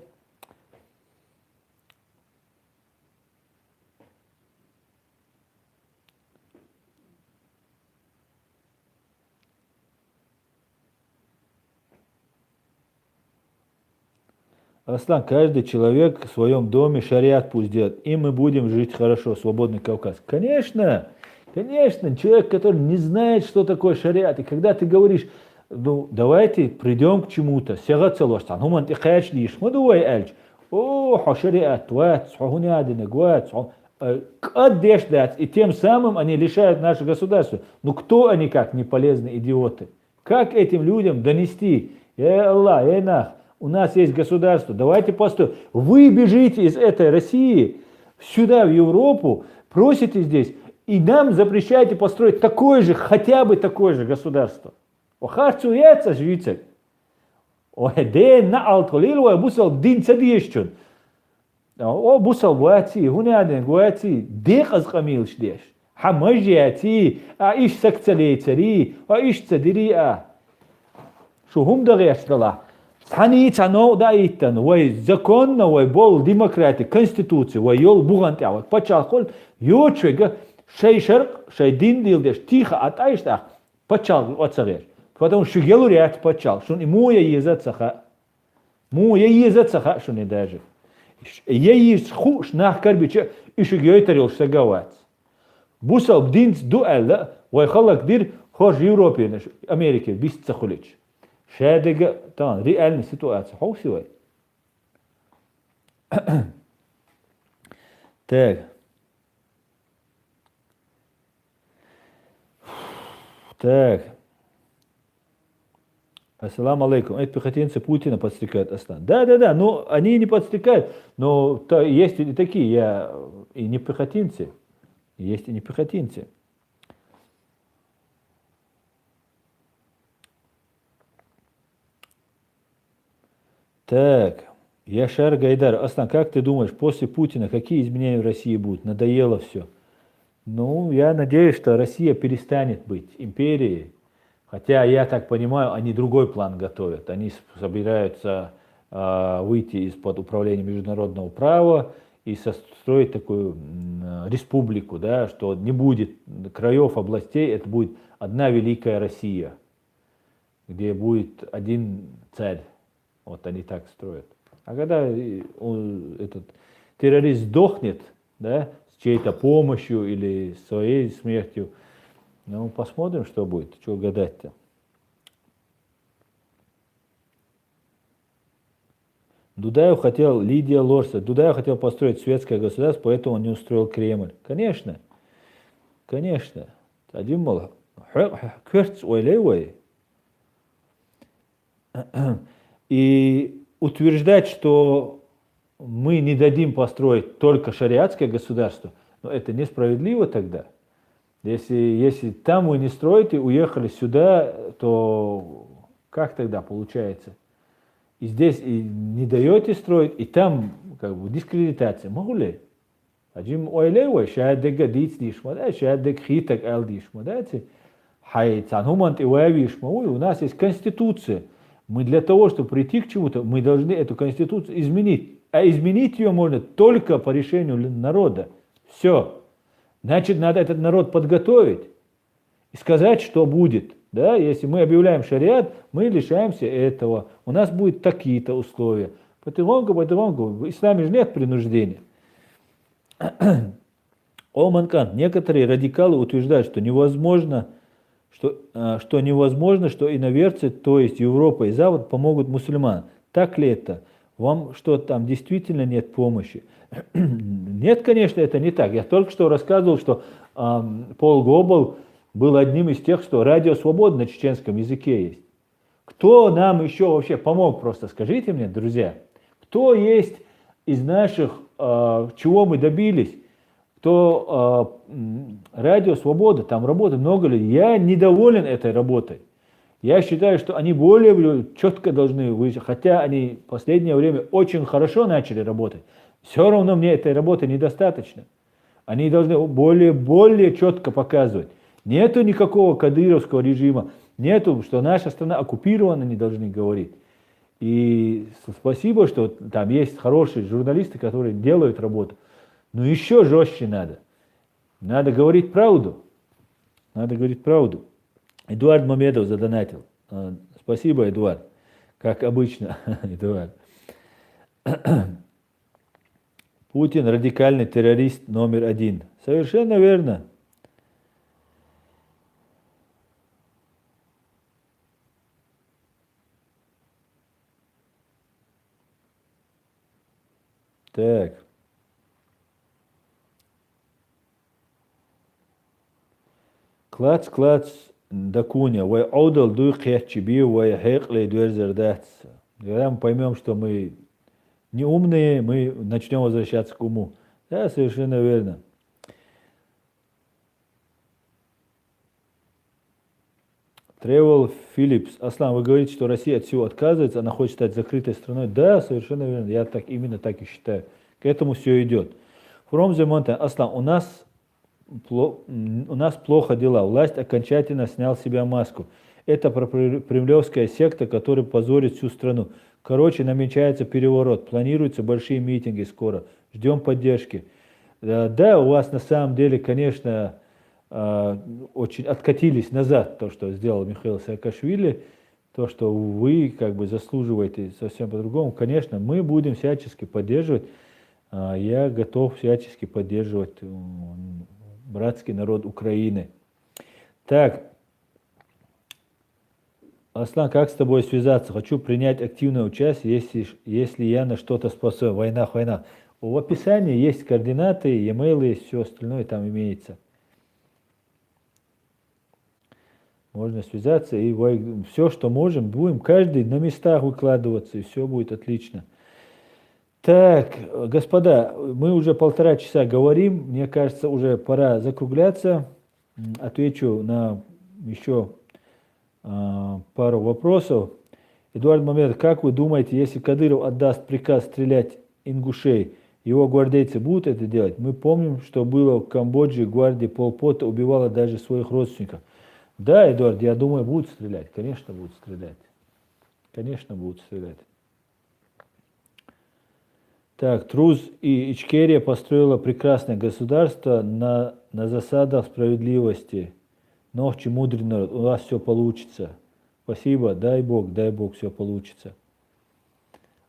Аслан, каждый человек в своем доме шариат пусть делает, и мы будем жить хорошо, свободный Кавказ. Конечно, конечно, человек, который не знает, что такое шариат, и когда ты говоришь, давайте придем к чему-то, и тем самым они лишают наше государство. Ну кто они как, не полезные идиоты? Как этим людям донести? Аллах, у нас есть государство, давайте построим. Вы бежите из этой России сюда, в Европу, просите здесь, и нам запрещаете построить такое же, хотя бы такое же государство. Охарцуется жвицек. Ден на алтолил, бусал дин цадиещун. Бусал гуати, гуняден гуати, дек азкамил шдеш. Хамажиати, иш сакцалейцари, иш цадири. Шухум дагештала. Саницано даиттан, вай законно, вай бол демократия, конституция, вай йол бугантява. Почал йочега шей шерк, шей дин дилдеш, тихо атаиштах, почал отцареш. Потому что гелурят почал, что ему я езет саха, что не даже. Я есть хуш нах карбиче, и что гейтарил саговать. Бусал динс дуэлла, вай халак дир хож Европе, Америке, bis цахулич. Шедега, там, реальная ситуация. Хаусивай. Так. Так. Ассаламу алейкум. Это пехотинцы Путина подстрекают Аслан. Да, но они не подстрекают, но есть и такие, и не пехотинцы. Есть и не пехотинцы. Так, Яшар Гайдар. Аслан, как ты думаешь, после Путина какие изменения в России будут? Надоело все. Ну, я надеюсь, что Россия перестанет быть империей. Хотя, я так понимаю, они другой план готовят. Они собираются выйти из-под управления международного права и состроить такую республику, да, что не будет краев, областей, это будет одна великая Россия, где будет один царь. Вот они так строят. А когда этот террорист сдохнет, да, с чьей-то помощью или своей смертью, ну, посмотрим, что будет. Чего гадать-то. Дудаев хотел, Лидия Лорса, Дудаев хотел построить светское государство, поэтому он не устроил Кремль. Конечно. Конечно. Один мол, и утверждать, что мы не дадим построить только шариатское государство, но это несправедливо тогда. Если там вы не строите, уехали сюда, то как тогда получается? И здесь и не даете строить, и там как бы дискредитация. Могу ли? Один ойлевой, шаят дега диц дишма, да, шаят дег хитак ал дишма, да, хай цанумант и вавишма. У нас есть конституция. Мы для того, чтобы прийти к чему-то, мы должны эту конституцию изменить. А изменить ее можно только по решению народа. Все. Значит, надо этот народ подготовить и сказать, что будет. Да? Если мы объявляем шариат, мы лишаемся этого. У нас будут такие-то условия. Потихоньку. В исламе же нет принуждения. Оманкан. Некоторые радикалы утверждают, что невозможно, что иноверцы, то есть Европа и Запад, помогут мусульманам. Так ли это? Вам что, там действительно нет помощи? Нет, конечно, это не так. Я только что рассказывал, что Пол Гоббл был одним из тех, что радио «Свобода» на чеченском языке есть. Кто нам еще вообще помог, просто скажите мне, друзья, кто есть из наших, чего мы добились, кто радио «Свобода», там работает много людей. Я недоволен этой работой. Я считаю, что они более четко должны выйти, хотя они в последнее время очень хорошо начали работать. Все равно мне этой работы недостаточно. Они должны более четко показывать. Нету никакого кадыровского режима, нету, что наша страна оккупирована, не должны говорить. И спасибо, что там есть хорошие журналисты, которые делают работу. Но еще жестче надо. Надо говорить правду. Надо говорить правду. Эдуард Мамедов задонатил. Спасибо, Эдуард. Как обычно, Эдуард. Путин радикальный террорист номер один. Совершенно верно. Так. Клац, дакуня. Вай аудал дуй кехчиби, вай хеклей дуэрзердац. Когда мы поймем, что мы не умные, мы начнем возвращаться к уму. Да, совершенно верно. Тревел Филлипс. Аслан, вы говорите, что Россия от всего отказывается, она хочет стать закрытой страной. Да, совершенно верно. Я именно так и считаю. К этому все идет. From the mountain. Аслан, у нас плохо дела. Власть окончательно снял с себя маску. Это кремлевская секта, которая позорит всю страну. Короче, намечается переворот. Планируются большие митинги скоро. Ждем поддержки. Да, у вас на самом деле, конечно, очень откатились назад то, что сделал Михаил Саакашвили, то, что вы как бы заслуживаете совсем по-другому. Конечно, мы будем всячески поддерживать. Я готов всячески поддерживать братский народ Украины. Так, Аслан, как с тобой связаться? Хочу принять активное участие, если я на что-то способен. Война. В описании есть координаты, e-mail, есть все остальное там имеется. можно связаться и все, что можем, будем каждый на местах выкладываться, и все будет отлично. Так, господа, мы уже 1,5 часа говорим, мне кажется, уже пора закругляться. Отвечу на еще пару вопросов. Эдуард Мамедов, как вы думаете, если Кадыров отдаст приказ стрелять ингушей, его гвардейцы будут это делать? Мы помним, что было в Камбодже, гвардия Пол Пота убивала даже своих родственников. Да, Эдуард, я думаю, будут стрелять. Конечно, будут стрелять. Конечно, будут стрелять. Так, Труз и Ичкерия построила прекрасное государство на засадах справедливости. Ногчи, мудрый народ, у вас все получится. Спасибо, дай Бог, все получится.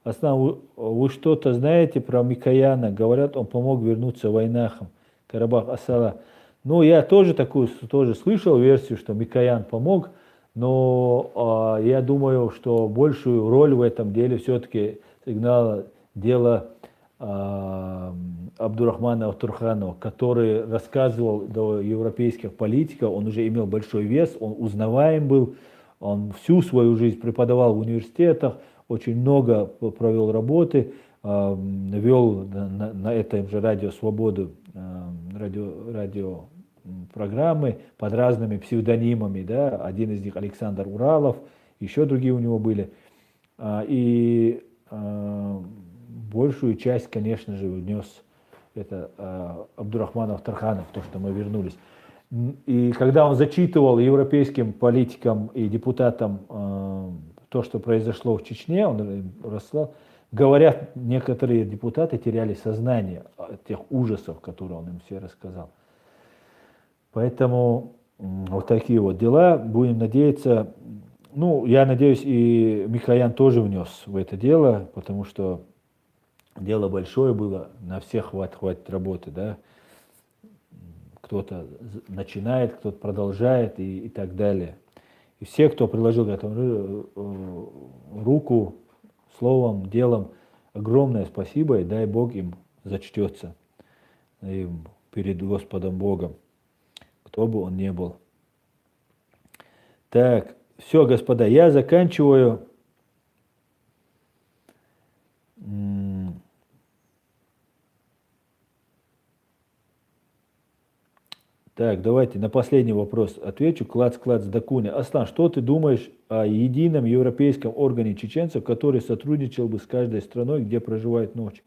Аслан, вы что-то знаете про Микояна? Говорят, он помог вернуться войнахам. Карабах Асала. Ну, я тоже слышал версию, что Микоян помог, но я думаю, что большую роль в этом деле все-таки сыграло дело Абдурахмана Турханова, который рассказывал до европейских политиков, он уже имел большой вес, он узнаваем был, он всю свою жизнь преподавал в университетах, очень много провел работы, вел на этом же радио «Свободу» радиопрограммы под разными псевдонимами, да, один из них Александр Уралов, еще другие у него были. И большую часть, конечно же, внес это Абдурахманов Тарханов, то, что мы вернулись. И когда он зачитывал европейским политикам и депутатам то, что произошло в Чечне, он рассказал, говорят, некоторые депутаты теряли сознание от тех ужасов, которые он им все рассказал. Поэтому вот такие вот дела. Будем надеяться, ну, я надеюсь, и Микоян тоже внес в это дело, потому что дело большое было, на всех хватит работы, да. Кто-то начинает, кто-то продолжает и так далее. И все, кто приложил к этому руку, словом, делом, огромное спасибо, и дай Бог им зачтется им перед Господом Богом, кто бы он ни был. Так, все, господа, я заканчиваю. Так, давайте на последний вопрос отвечу. Клац Дакуни. Аслан, что ты думаешь о едином европейском органе чеченцев, который сотрудничал бы с каждой страной, где проживает ночь?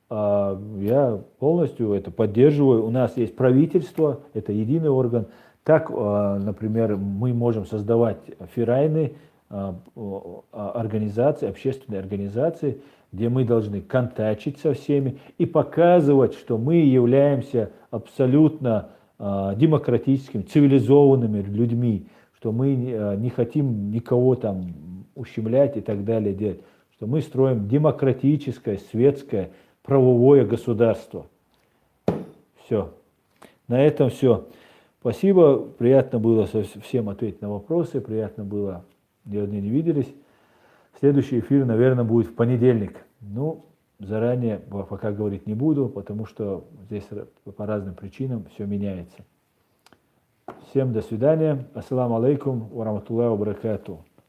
Я полностью это поддерживаю. У нас есть правительство, это единый орган. Так, например, мы можем создавать ферайны, организации, общественные организации, где мы должны контачить со всеми и показывать, что мы являемся абсолютно демократическими, цивилизованными людьми, что мы не хотим никого там ущемлять и так далее делать, что мы строим демократическое, светское, правовое государство. Все. На этом все. Спасибо. Приятно было всем ответить на вопросы. Приятно было, где не виделись. Следующий эфир, наверное, будет в понедельник. Ну, заранее пока говорить не буду, потому что здесь по разным причинам все меняется. Всем до свидания. Ассаламу алейкум ва рахматуллахи ва баракатуху.